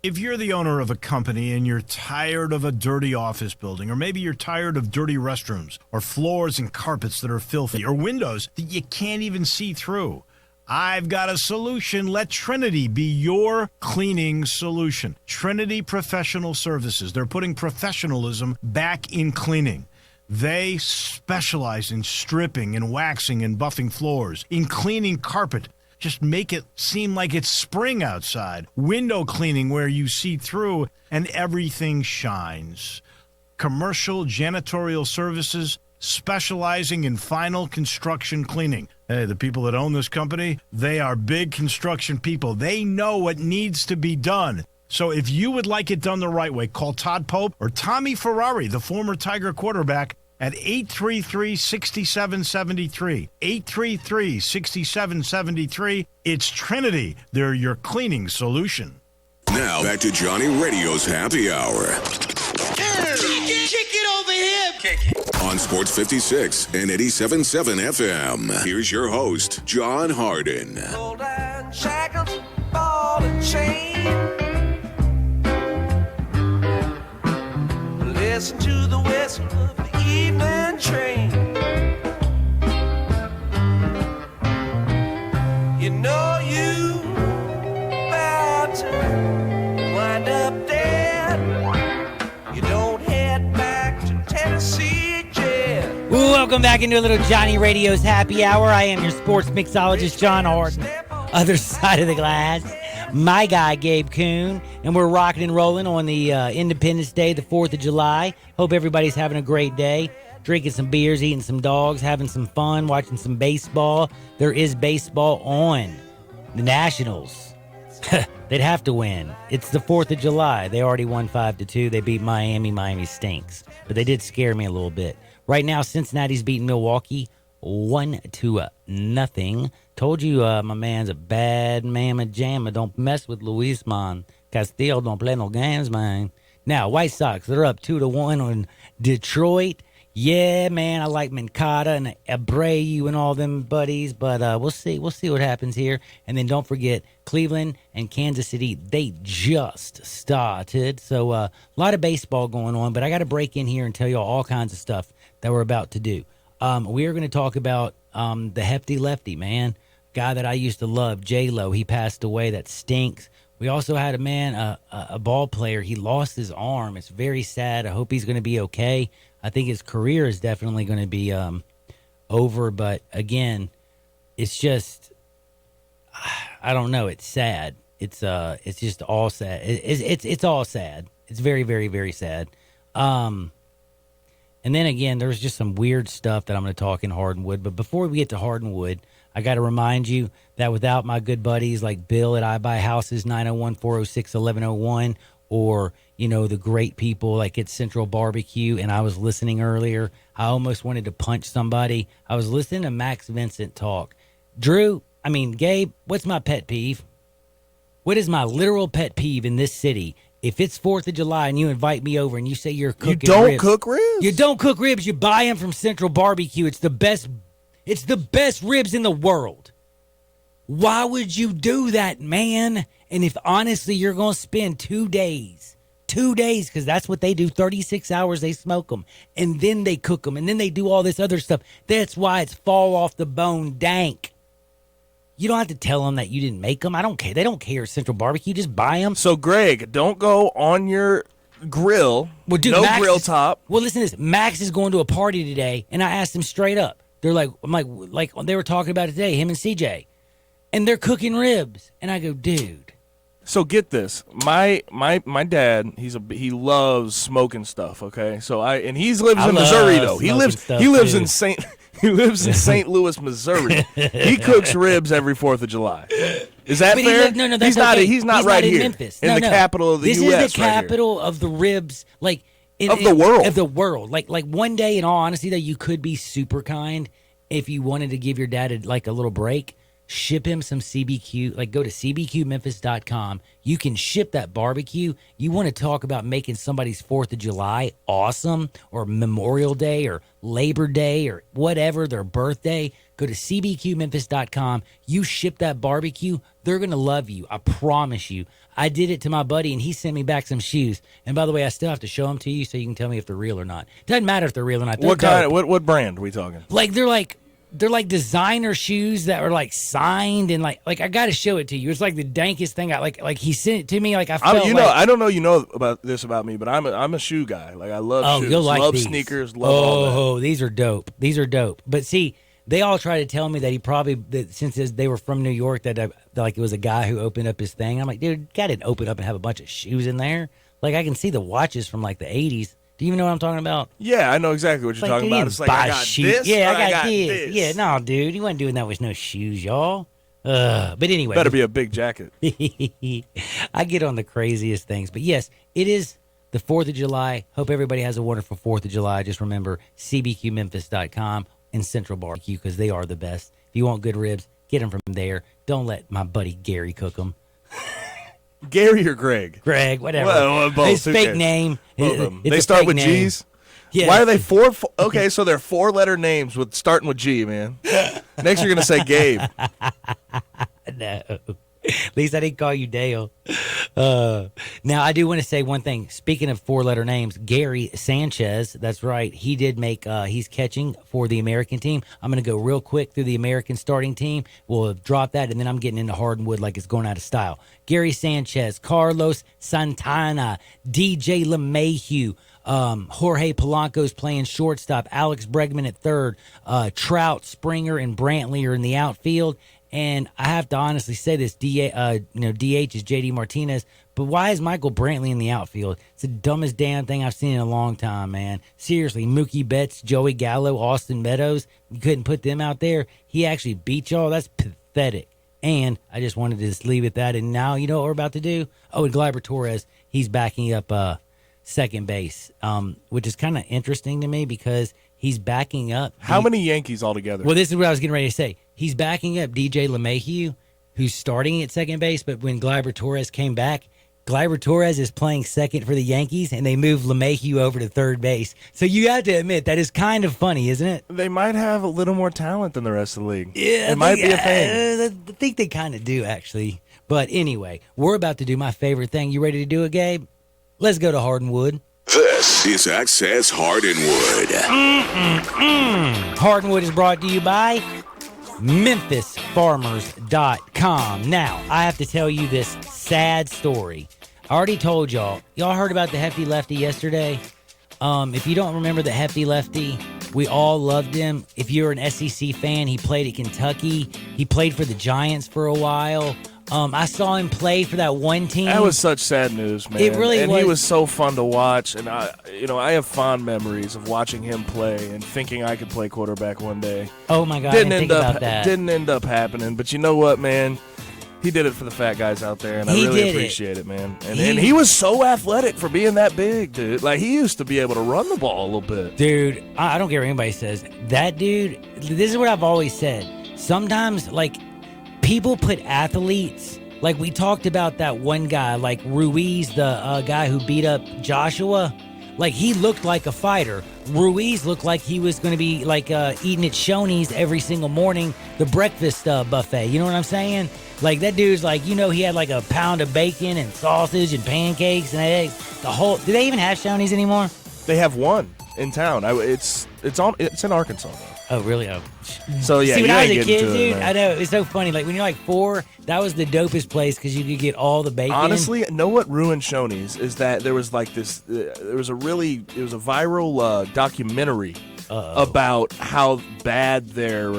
If you're the owner of a company and you're tired of a dirty office building, or maybe you're tired of dirty restrooms, or floors and carpets that are filthy, or windows that you can't even see through, I've got a solution. Let Trinity be your cleaning solution. Trinity Professional Services. They're putting professionalism back in cleaning. They specialize in stripping and waxing and buffing floors, in cleaning carpet. Just make it seem like it's spring outside. Window cleaning where you see through and everything shines. Commercial janitorial services specializing in final construction cleaning. Hey, the people that own this company, they are big construction people. They know what needs to be done. So if you would like it done the right way, call Todd Pope or Tommy Ferrari, the former Tiger quarterback, at 833-6773. 833-6773. It's Trinity. They're your cleaning solution. Now back to Johnny Radio's Happy Hour. Kick it over here. Kick it. On Sports 56 and 87.7 FM. Here's your host, John Harden. Gold and shackles, ball and chain. Listen to the whistle of the evening train. You know you about to wind up dead. You don't head back to Tennessee jail. Welcome back into a little Johnny Radio's Happy Hour. I am your sports mixologist, John Harden. Other side of the glass, my guy, Gabe Kuhn. And we're rocking and rolling on the Independence Day, the 4th of July. Hope everybody's having a great day. Drinking some beers, eating some dogs, having some fun, watching some baseball. There is baseball on. The Nationals, they'd have to win. It's the 4th of July. They already won 5-2. They beat Miami. Miami stinks. But they did scare me a little bit. Right now, Cincinnati's beating Milwaukee 1-0. Told you my man's a bad mamma jamma. Don't mess with Luis, man. Castillo don't play no games, man. Now, White Sox, they're up 2-1 on Detroit. Yeah, man, I like Mancada and Abreu and all them buddies, but we'll see. We'll see what happens here. And then don't forget, Cleveland and Kansas City, they just started. So a lot of baseball going on, but I got to break in here and tell you all kinds of stuff that we're about to do. We are going to talk about the hefty lefty, man. Guy that I used to love, J-Lo. He passed away. That stinks. We also had a man, a ball player. He lost his arm. It's very sad. I hope he's going to be okay. I think his career is definitely going to be over. But again, it's just, I don't know. It's sad. It's just all sad. It's all sad. It's very, very, very sad. And then again, there's just some weird stuff that I'm going to talk in Hardenwood. But before we get to Hardenwood, I got to remind you that without my good buddies like Bill at I Buy Houses, 901-406-1101, or, you know, the great people like at Central Barbecue, and I was listening earlier, I almost wanted to punch somebody. I was listening to Max Vincent talk. Gabe, what's my pet peeve? What is my literal pet peeve in this city? If it's 4th of July and you invite me over and you say you're cooking ribs. You don't cook ribs? You don't cook ribs. You buy them from Central Barbecue. It's the best ribs in the world. Why would you do that, man? And if honestly you're going to spend 2 days, because that's what they do, 36 hours they smoke them, and then they cook them, and then they do all this other stuff. That's why it's fall off the bone dank. You don't have to tell them that you didn't make them. I don't care. They don't care, Central Barbecue. Just buy them. So, Greg, don't go on your grill. Well, dude, no grill top. Well, listen to this. Max is going to a party today, and I asked him straight up. They're like they were talking about it today, him and CJ. And they're cooking ribs. And I go, dude, So get this, my dad, he loves smoking stuff. Okay, so he lives in Missouri though. He lives in St. Louis, Missouri. He cooks ribs every 4th of July. Is that fair? No, that's okay. He's not right in here Memphis. in the capital of the U.S. This is the capital of the ribs, of the world. Of the world. Like one day, in all honesty, though, you could be super kind if you wanted to give your dad a little break. Ship him some CBQ. Like, go to cbqmemphis.com. You can ship that barbecue. You want to talk about making somebody's 4th of July awesome, or Memorial Day, or Labor Day, or whatever, their birthday. Go to cbqmemphis.com. You ship that barbecue. They're going to love you. I promise you. I did it to my buddy, and he sent me back some shoes. And by the way, I still have to show them to you so you can tell me if they're real or not. Doesn't matter if they're real or not. What kind? What brand are we talking? They're like designer shoes that are like signed, and like I got to show it to you. It's like the dankest thing. Like he sent it to me. Like I felt I don't know you know about this about me, but I'm a shoe guy. Like I love shoes. You'll like love these. Sneakers. Love all that. Oh, these are dope. These are dope. But see, they all try to tell me that since they were from New York, that it was a guy who opened up his thing. I'm like, dude, guy didn't open up and have a bunch of shoes in there. Like I can see the watches from like the 80s. Do you even know what I'm talking about? Yeah, I know exactly what you're talking about. It's like, I got this. Yeah, I got this. Yeah, no, dude. You wasn't doing that with no shoes, y'all. But anyway. Better be a big jacket. I get on the craziest things. But yes, it is the 4th of July. Hope everybody has a wonderful 4th of July. Just remember, cbqmemphis.com and Central Barbecue, because they are the best. If you want good ribs, get them from there. Don't let my buddy Gary cook them. Gary or Greg? Greg, whatever. Well, both. His fake name. Both of them. It's they a start fake with name. G's? Yeah. Why are they four? Okay, so they're 4-letter names with starting with G, man. Next you're going to say Gabe. No. At least I didn't call you Dale. Now, I do want to say one thing. Speaking of 4-letter names, Gary Sanchez, that's right. He did make, he's catching for the American team. I'm going to go real quick through the American starting team. We'll drop that, and then I'm getting into Hardwood like it's going out of style. Gary Sanchez, Carlos Santana, DJ LeMahieu, Jorge Polanco's playing shortstop, Alex Bregman at third, Trout, Springer, and Brantley are in the outfield. And I have to honestly say this, DH is JD Martinez, but why is Michael Brantley in the outfield? It's the dumbest damn thing I've seen in a long time, man. Seriously, Mookie Betts, Joey Gallo, Austin Meadows, you couldn't put them out there. He actually beat y'all. That's pathetic. And I just wanted to just leave it at that. And now you know what we're about to do? Oh, and Gleyber Torres, he's backing up second base, which is kind of interesting to me because he's backing up. How many Yankees altogether? Well, this is what I was getting ready to say. He's backing up DJ LeMahieu, who's starting at second base, but when Gleyber Torres came back, Gleyber Torres is playing second for the Yankees, and they moved LeMahieu over to third base. So you have to admit, that is kind of funny, isn't it? They might have a little more talent than the rest of the league. Yeah, it might be a thing. I think they kind of do, actually. But anyway, we're about to do my favorite thing. You ready to do it, Gabe? Let's go to Hardwood. This is Access Hardwood. Hardwood is brought to you by MemphisFarmers.com. Now, I have to tell you this sad story. I already told y'all. Y'all heard about the Hefty Lefty yesterday? If you don't remember the Hefty Lefty, we all loved him. If you're an SEC fan, he played at Kentucky. He played for the Giants for a while. I saw him play for that one team. That was such sad news, man. It really was. And he was so fun to watch. And I have fond memories of watching him play and thinking I could play quarterback one day. Oh my God! Didn't about that. Didn't end up happening. But you know what, man? He did it for the fat guys out there, and I really appreciate it, man. And he was so athletic for being that big, dude. Like, he used to be able to run the ball a little bit. Dude, I don't care what anybody says. That dude, this is what I've always said. Sometimes, like, people put athletes, like we talked about that one guy, like Ruiz, the guy who beat up Joshua. Like, he looked like a fighter. Ruiz looked like he was going to be, like, eating at Shoney's every single morning, the breakfast buffet. You know what I'm saying? Like, that dude's like, he had like a pound of bacon and sausage and pancakes and eggs. Do they even have Shoney's anymore? They have one in town. It's in Arkansas, though. Oh, really? Oh. So, yeah, see, when you I ain't was a kid, getting to dude, it, man. I know, it's so funny. Like, when you're like 4, that was the dopest place because you could get all the bacon. Honestly, know what ruined Shoney's is that there was like this, it was a viral documentary about how bad their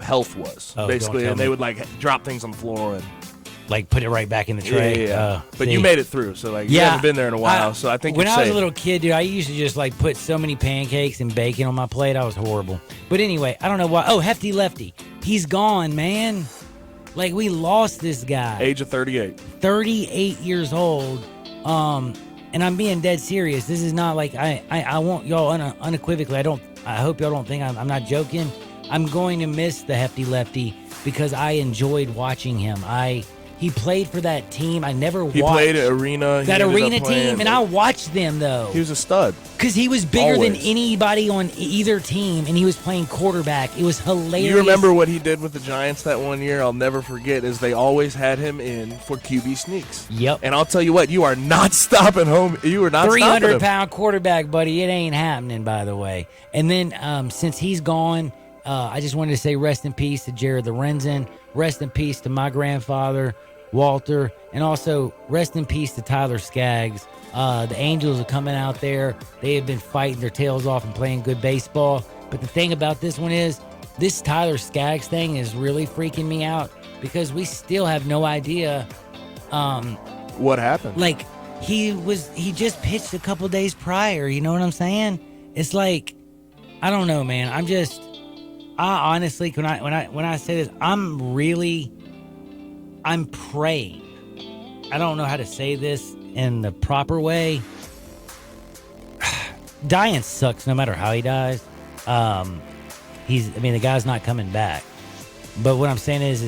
health was, basically. And they would like drop things on the floor and like put it right back in the tray. But see. you made it through, so like you haven't been there in a while. So I think when you're I was safe. a little kid, dude, I used to just like put so many pancakes and bacon on my plate. I was horrible. But anyway, I don't know why. Oh, Hefty Lefty, he's gone, man. Like we lost this guy. Age of 38. 38 years old. And I'm being dead serious. This is not like I want y'all unequivocally. I hope y'all don't think I'm not joking. I'm going to miss the Hefty Lefty because I enjoyed watching him. He played for that team. I never watched. He played at Arena. That Arena team, and I watched them, though. He was a stud. Because he was bigger than Always. anybody on either team, and he was playing quarterback. It was hilarious. You remember what he did with the Giants that one year? I'll never forget, is they always had him in for QB sneaks. Yep. And I'll tell you what, you are not stopping home. You are not stopping him. 300-pound quarterback, buddy. It ain't happening, by the way. And then since he's gone, I just wanted to say rest in peace to Jared Lorenzen. Rest in peace to my grandfather, Walter, and also rest in peace to Tyler Skaggs. The Angels are coming out there. They have been fighting their tails off and playing good baseball. But the thing about this one is, this Tyler Skaggs thing is really freaking me out because we still have no idea what happened. Like he just pitched a couple days prior. You know what I'm saying? It's like, I don't know, man. I honestly, when I say this, I'm praying. I don't know how to say this in the proper way. Dying sucks no matter how he dies. The guy's not coming back. But what I'm saying is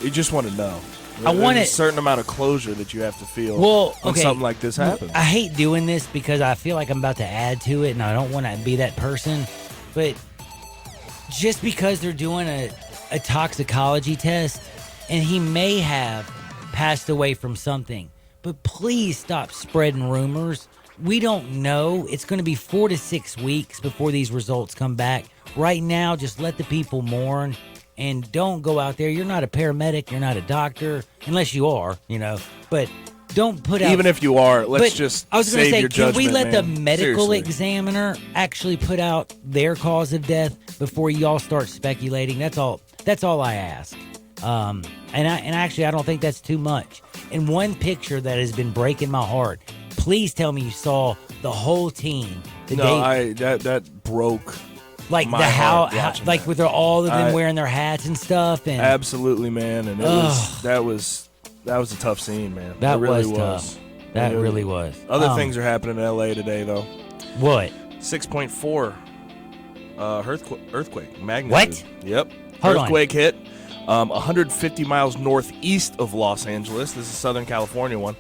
you just want to know. There's a certain amount of closure that you have to feel when okay, something like this happens. I hate doing this because I feel like I'm about to add to it, and I don't want to be that person. But just because they're doing a toxicology test, and he may have passed away from something, but please stop spreading rumors. We don't know. It's going to be 4 to 6 weeks before these results come back. Right now, just let the people mourn. And don't go out there. You're not a paramedic. You're not a doctor, unless you are, But don't put out. Even if you are, let's just I was gonna save say, your can we judgment, let the man. medical Seriously. examiner actually put out their cause of death before y'all start speculating? That's all I ask. And actually, I don't think that's too much. And one picture that has been breaking my heart. Please tell me you saw the whole team. That broke. Like my the heart how watching like that. with all of them wearing their hats and stuff, and Absolutely, man. And that was a tough scene, man. That It really was tough. That And really was. Other things are happening in LA today, though. What? 6.4 earthquake magnitude. What? Yep. Hold on. Earthquake hit 150 miles northeast of Los Angeles. This is Southern California one.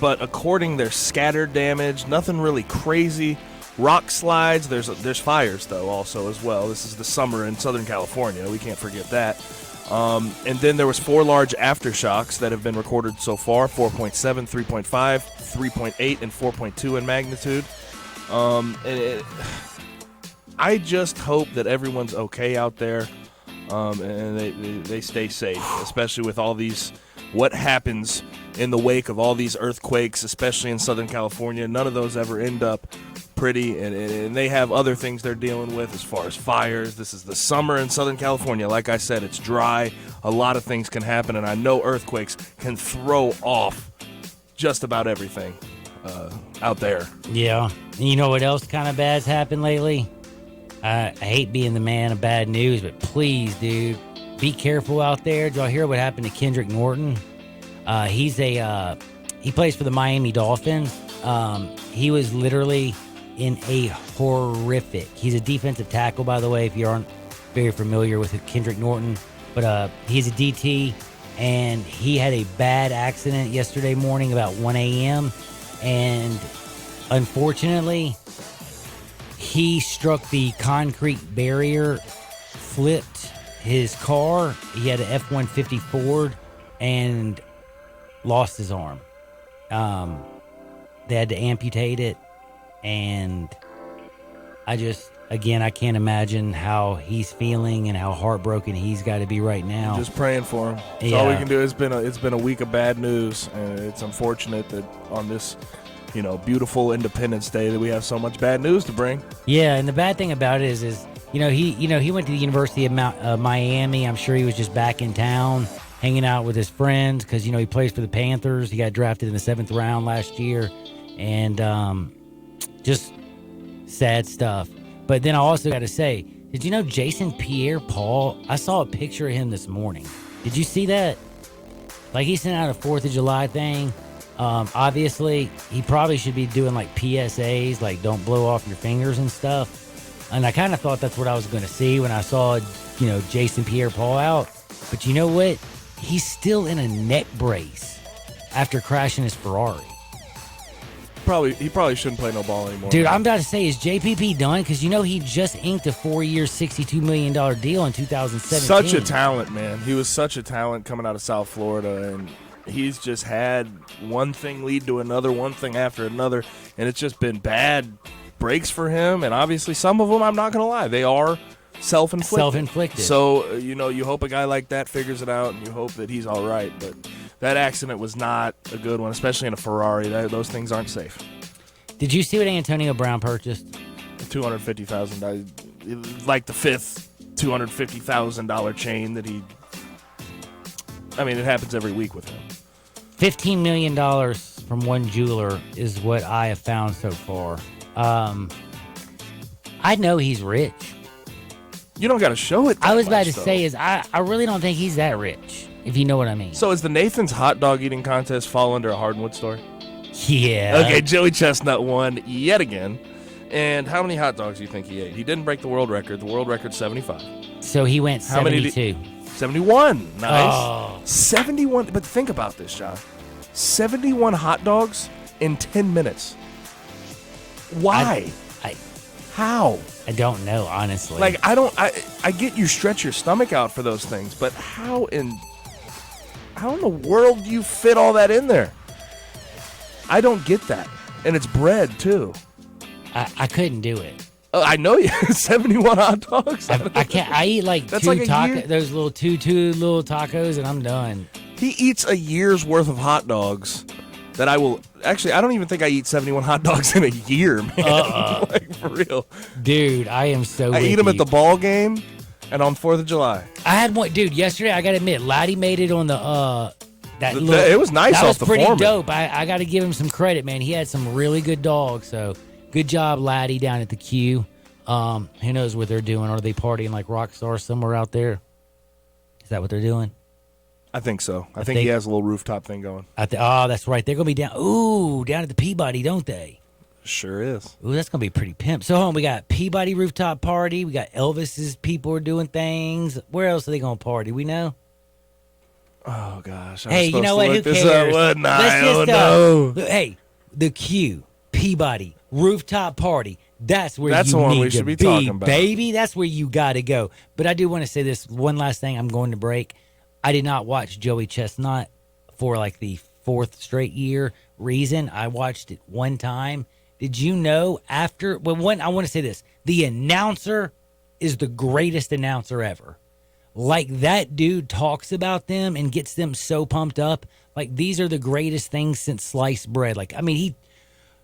But according, there's scattered damage. Nothing really crazy. Rock slides. There's fires though also as well. This is the summer in Southern California. We can't forget that. And then there was 4 large aftershocks that have been recorded so far: 4.7, 3.5, 3.8, and 4.2 in magnitude. I just hope that everyone's okay out there, and they stay safe, especially with all these. What happens in the wake of all these earthquakes, especially in Southern California? None of those ever end up pretty, and they have other things they're dealing with as far as fires. This is the summer in Southern California. Like I said, it's dry. A lot of things can happen, and I know earthquakes can throw off just about everything out there. Yeah. And you know what else kind of bad's happened lately? I hate being the man of bad news, but please, dude, be careful out there. Did y'all hear what happened to Kendrick Norton? He plays for the Miami Dolphins. He was literally in a horrific. He's a defensive tackle, by the way, if you aren't very familiar with Kendrick Norton. But he's a DT, and he had a bad accident yesterday morning about 1 a.m. And unfortunately, he struck the concrete barrier, flipped his car. He had an F-150 Ford and lost his arm. They had to amputate it, and I can't imagine how he's feeling and how heartbroken he's got to be right now. Just praying for him. That's all we can do. It's been a week of bad news, and it's unfortunate that on this, beautiful Independence Day that we have so much bad news to bring. Yeah, and the bad thing about it is He went to the University of Miami. I'm sure he was just back in town hanging out with his friends because, he plays for the Panthers. He got drafted in the 7th round last year. And just sad stuff. But then I also got to say, did you know Jason Pierre-Paul? I saw a picture of him this morning. Did you see that? Like, he sent out a 4th of July thing. Obviously, he probably should be doing, like, PSAs, like, don't blow off your fingers and stuff. And I kind of thought that's what I was going to see when I saw, Jason Pierre-Paul out. But you know what? He's still in a neck brace after crashing his Ferrari. He probably shouldn't play no ball anymore. Dude, I'm about to say, is JPP done? Because he just inked a 4-year, $62 million deal in 2017. Such a talent, man. He was such a talent coming out of South Florida, and he's just had one thing lead to another, one thing after another, and it's just been bad breaks for him. And obviously, some of them, I'm not going to lie, they are self-inflicted. So, you hope a guy like that figures it out, and you hope that he's all right. But that accident was not a good one, especially in a Ferrari. Those things aren't safe. Did you see what Antonio Brown purchased? $250,000, like the 5th $250,000 chain that he. I mean, it happens every week with him. $15 million from one jeweler is what I have found so far. I know he's rich. You don't got to show it. I was about to say I really don't think he's that rich, if you know what I mean. So is the Nathan's hot dog eating contest fall under a Hardwood story? Yeah. Okay, Joey Chestnut won yet again. And how many hot dogs do you think he ate? He didn't break the world record. The world record's 75. So he went 72. 71. Nice. Oh. 71. But think about this, John. 71 hot dogs in 10 minutes. Why? How? I don't know, honestly. Like, I get you stretch your stomach out for those things, but how in the world do you fit all that in there? I don't get that. And it's bread, too. I couldn't do it. I know you. 71 hot dogs? I can't. I eat like That's two like a tacos, year. those little two little tacos, and I'm done. He eats a year's worth of hot dogs that I will... Actually, I don't even think I eat 71 hot dogs in a year, man. Like, for real. Dude, I am so I eat them at the ball game and on 4th of July. I had one... Dude, yesterday, I got to admit, Laddie made it on the... It was nice That off was the pretty foreman. dope. I got to give him some credit, man. He had some really good dogs, so good job, Laddie, down at the Q. Who knows what they're doing? Are they partying like rock stars somewhere out there? Is that what they're doing? I think so. I think he has a little rooftop thing going. Oh, that's right. They're going to be down at the Peabody, don't they? Sure is. Ooh, that's going to be pretty pimp. So, we got Peabody rooftop party. We got Elvis's people are doing things. Where else are they going to party? We know? Oh, gosh. Hey, you know what? Who cares? Hey, the Q, Peabody, rooftop party. That's where That's you the one need we to should be talking about. baby. That's where you got to go. But I do want to say this one last thing. I'm going to break. I did not watch Joey Chestnut for like the 4th straight year reason. I watched it one time. Did you know I want to say this. The announcer is the greatest announcer ever. Like, that dude talks about them and gets them so pumped up. Like, these are the greatest things since sliced bread. Like, I mean,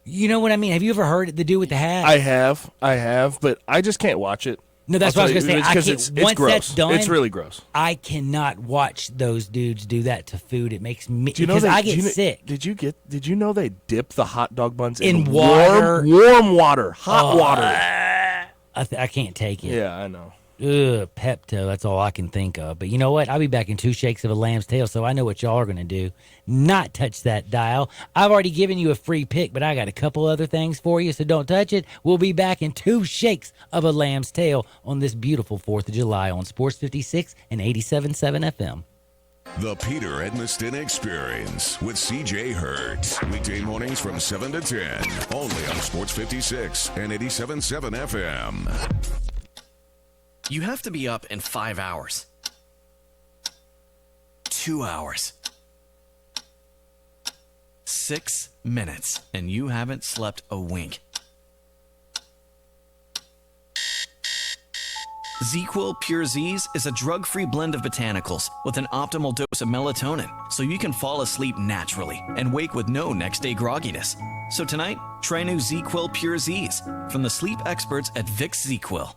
you know what I mean? Have you ever heard the dude with the hat? I have, but I just can't watch it. No, that's what I was going to say. Because It's gross. that's done, It's really gross. I cannot watch those dudes do that to food. It makes me, Do you know because I get sick. Did you know they dip the hot dog buns In in water? warm water, hot water? I can't take it. Yeah, I know. Ugh, Pepto, that's all I can think of. But you know what? I'll be back in 2 shakes of a lamb's tail, so I know what y'all are going to do. Not touch that dial. I've already given you a free pick, but I got a couple other things for you, so don't touch it. We'll be back in 2 shakes of a lamb's tail on this beautiful 4th of July on Sports 56 and 87.7 FM. The Peter Edmiston Experience with CJ Hurts. Weekday mornings from 7 to 10. Only on Sports 56 and 87.7 FM. You have to be up in 5 hours. 2 hours. 6 minutes, and you haven't slept a wink. ZzzQuil Pure Z's is a drug-free blend of botanicals with an optimal dose of melatonin, so you can fall asleep naturally and wake with no next-day grogginess. So tonight, try new ZzzQuil Pure Z's from the sleep experts at Vicks ZzzQuil.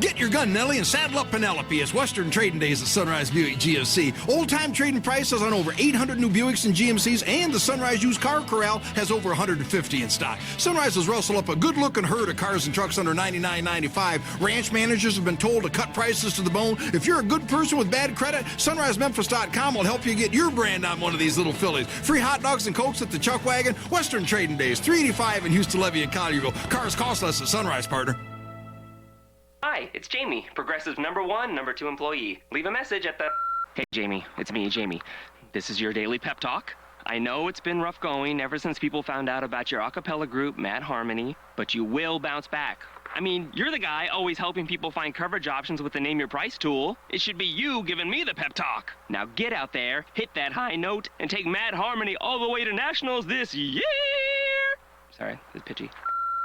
Get your gun, Nelly, and saddle up Penelope. It's Western Trading Days at Sunrise Buick GMC. Old-time trading prices on over 800 new Buicks and GMCs, and the Sunrise Used Car Corral has over 150 in stock. Sunrise has rustled up a good-looking herd of cars and trucks under $99.95. Ranch managers have been told to cut prices to the bone. If you're a good person with bad credit, SunriseMemphis.com will help you get your brand on one of these little fillies. Free hot dogs and Cokes at the Chuck Wagon. Western Trading Days, 385 in Houston, Levy, and Collierville. Cars cost less at Sunrise, partner. Hi, it's Jamie, Progressive's #1, #2 employee. Leave a message at the... Hey, Jamie, it's me, Jamie. This is your daily pep talk. I know it's been rough going ever since people found out about your a cappella group, Mad Harmony, but you will bounce back. I mean, you're the guy always helping people find coverage options with the Name Your Price tool. It should be you giving me the pep talk. Now get out there, hit that high note, and take Mad Harmony all the way to nationals this year. Sorry, it's pitchy.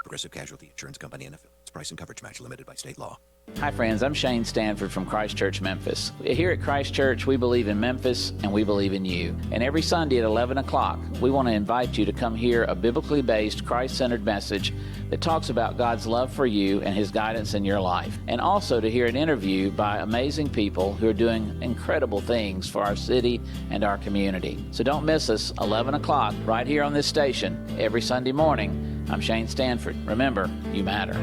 Progressive Casualty Insurance Company and affiliates. Price and coverage match limited by state law. Hi friends, I'm Shane Stanford from Christ Church Memphis. Here at Christ Church, we believe in Memphis and we believe in you. And every Sunday at 11 o'clock, we want to invite you to come hear a biblically based, Christ-centered message that talks about God's love for you and His guidance in your life. And also to hear an interview by amazing people who are doing incredible things for our city and our community. So don't miss us, 11 o'clock, right here on this station, every Sunday morning. I'm Shane Stanford. Remember, you matter.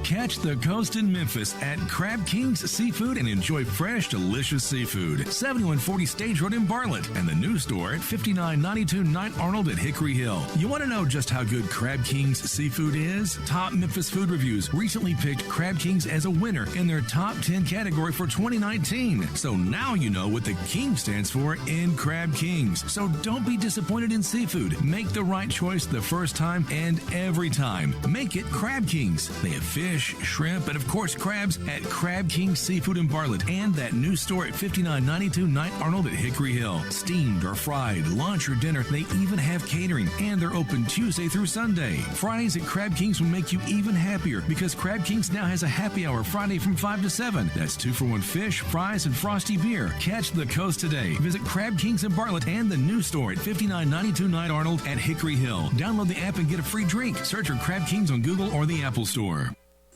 Catch the coast in Memphis at Crab King's Seafood and enjoy fresh, delicious seafood. 7140 Stage Road in Bartlett and the new store at 5992 Knight Arnold at Hickory Hill. You want to know just how good Crab King's Seafood is? Top Memphis Food Reviews recently picked Crab King's as a winner in their top 10 category for 2019. So now you know what the King stands for in Crab King's. So don't be disappointed in seafood. Make the right choice the first time and every time. Make it Crab King's. They have fish, shrimp, and of course crabs at Crab King Seafood in Bartlett and that new store at 5992 Knight Arnold at Hickory Hill. Steamed or fried, lunch or dinner, they even have catering, and they're open Tuesday through Sunday. Fridays at Crab King's will make you even happier because Crab King's now has a happy hour Friday from 5 to 7. That's 2-for-1 fish, fries, and frosty beer. Catch the coast today. Visit Crab King's in Bartlett and the new store at 5992 Knight Arnold at Hickory Hill. Download the app and get a free drink. Search for Crab King's on Google or the Apple Store.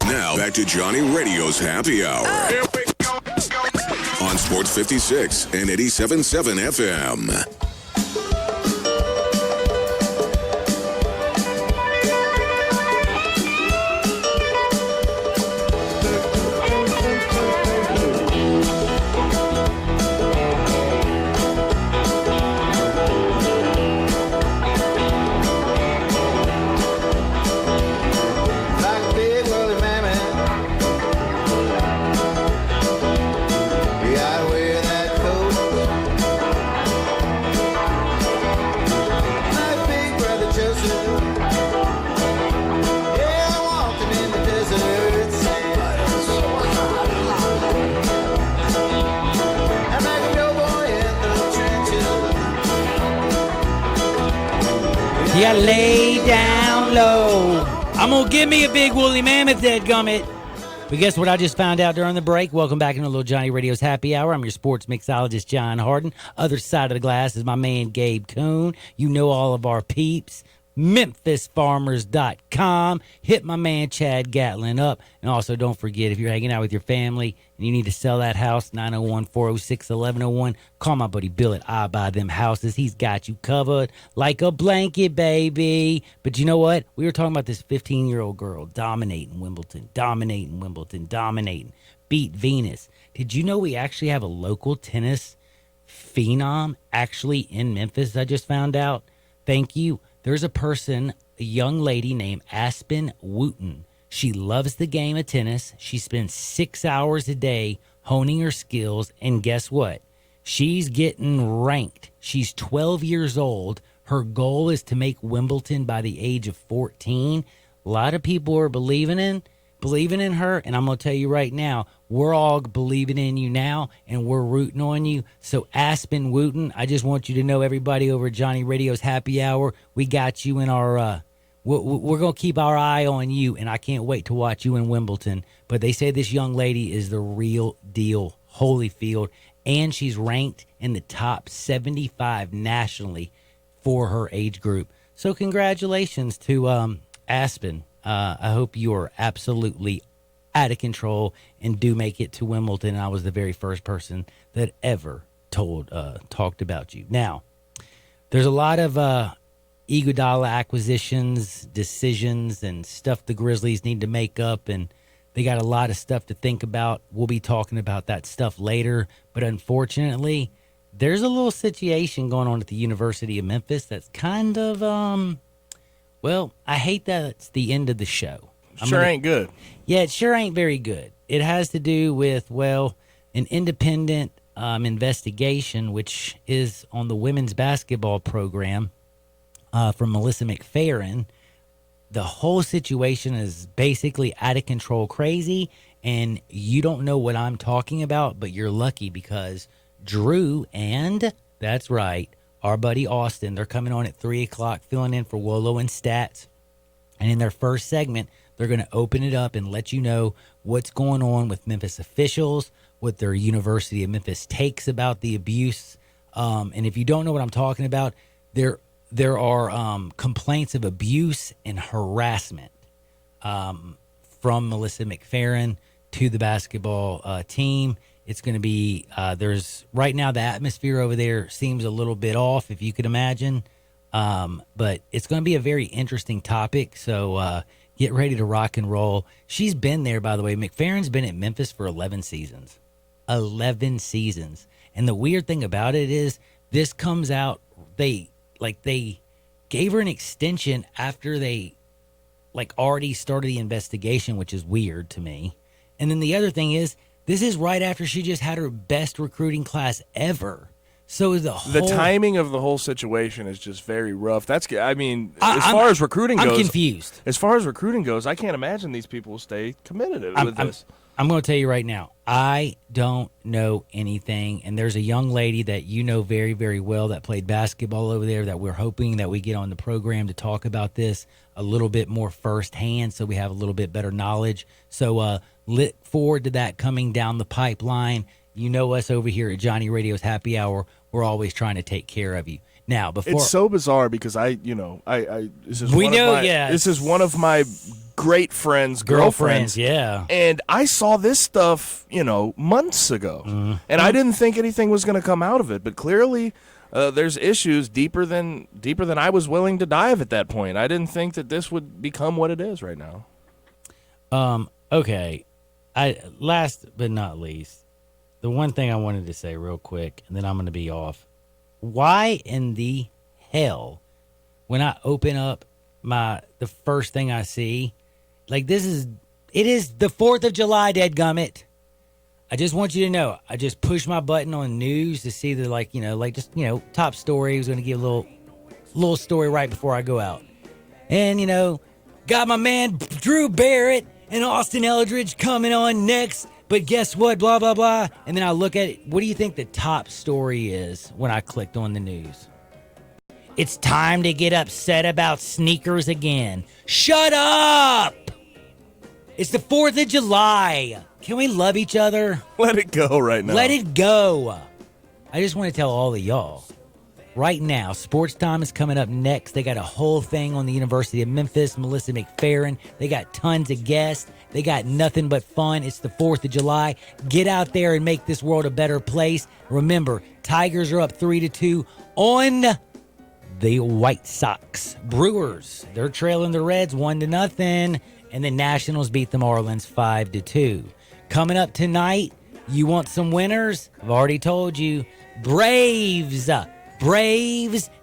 Now, back to Johnny Radio's Happy Hour. Here we go. On Sports 56 and 87.7 FM. You gotta lay down low. I'm gonna give me a big woolly mammoth, dadgummit. But guess what I just found out during the break? Welcome back into Little Johnny Radio's Happy Hour. I'm your sports mixologist, John Harden. Other side of the glass is my man, Gabe Kuhn. You know all of our peeps. MemphisFarmers.com. Hit my man Chad Gatlin up. And also don't forget, if you're hanging out with your family and you need to sell that house, 901-406-1101. Call my buddy Bill at I Buy Them Houses. He's got you covered like a blanket, baby. But you know what? We were talking about this 15-year-old girl dominating Wimbledon. Beat Venus. Did you know we actually have a local tennis phenom actually in Memphis? I just found out. Thank you. There's a young lady named Aspen Wooten. She loves the game of tennis. She spends 6 hours a day honing her skills. And guess what? She's getting ranked. She's 12 years old. Her goal is to make Wimbledon by the age of 14. A lot of people are believing in her. And I'm going to tell you right now, we're all believing in you now, and we're rooting on you. So Aspen Wooten, I just want you to know, everybody over at Johnny Radio's Happy Hour, we got you in our, we're going to keep our eye on you, and I can't wait to watch you in Wimbledon. But they say this young lady is the real deal, Holyfield, and she's ranked in the top 75 nationally for her age group. So congratulations to Aspen. I hope you are absolutely out of control and do make it to Wimbledon. I was the very first person that ever talked about you. Now, there's a lot of Iguodala acquisitions, decisions, and stuff the Grizzlies need to make up, and they got a lot of stuff to think about. We'll be talking about that stuff later, but unfortunately, there's a little situation going on at the University of Memphis that's kind of, well, I hate that it's the end of the show. Ain't good. Yeah, it sure ain't very good. It has to do with, well, an independent investigation, which is on the women's basketball program from Melissa McFerrin. The whole situation is basically out of control crazy, and you don't know what I'm talking about, but you're lucky because Drew and, that's right, our buddy Austin, they're coming on at 3 o'clock filling in for Wolo and Stats. And in their first segment, they're going to open it up and let you know what's going on with Memphis officials, what their University of Memphis takes about the abuse. And if you don't know what I'm talking about, there are complaints of abuse and harassment from Melissa McFerrin to the basketball team. It's going to be, there's right now the atmosphere over there seems a little bit off, if you could imagine. But it's going to be a very interesting topic. So get ready to rock and roll. She's been there, by the way. McFerrin's been at Memphis for 11 seasons. 11 seasons. And the weird thing about it is this comes out, they gave her an extension after they already started the investigation, which is weird to me. And then the other thing is, this is right after she just had her best recruiting class ever. So the timing of the whole situation is just very rough. As far as recruiting goes, I'm confused. As far as recruiting goes, I can't imagine these people will stay committed with this. I'm going to tell you right now, I don't know anything. And there's a young lady that you know very, very well that played basketball over there that we're hoping that we get on the program to talk about this a little bit more firsthand so we have a little bit better knowledge. So look forward to that coming down the pipeline. You know us over here at Johnny Radio's Happy Hour. We're always trying to take care of you. Now, before it's so bizarre because this is one of my great friends' girlfriends. Yeah. And I saw this stuff, months ago. Mm-hmm. And I didn't think anything was going to come out of it, but clearly there's issues deeper than I was willing to dive at that point. I didn't think that this would become what it is right now. Okay. Last but not least, the one thing I wanted to say real quick, and then I'm going to be off. Why in the hell, when I open up the first thing I see, it is the 4th of July, dadgummit. I just want you to know, I just pushed my button on news to see the top story. I was going to give a little story right before I go out. And, got my man Drew Barrett and Austin Eldridge coming on next. But guess what? Blah, blah, blah. And then I look at it. What do you think the top story is when I clicked on the news? It's time to get upset about sneakers again. Shut up! It's the 4th of July. Can we love each other? Let it go right now. Let it go. I just want to tell all of y'all. Right now, Sports Time is coming up next. They got a whole thing on the University of Memphis, Melissa McFerrin. They got tons of guests. They got nothing but fun. It's the 4th of July. Get out there and make this world a better place. Remember, Tigers are up 3-2 on the White Sox. Brewers, they're trailing the Reds 1-0. And the Nationals beat the Marlins 5-2. Coming up tonight, you want some winners? I've already told you. Braves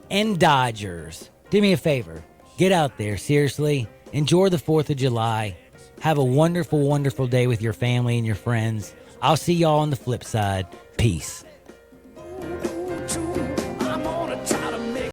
and Dodgers. Do me a favor. Get out there, seriously. Enjoy the 4th of July. Have a wonderful, wonderful day with your family and your friends. I'll see y'all on the flip side. Peace.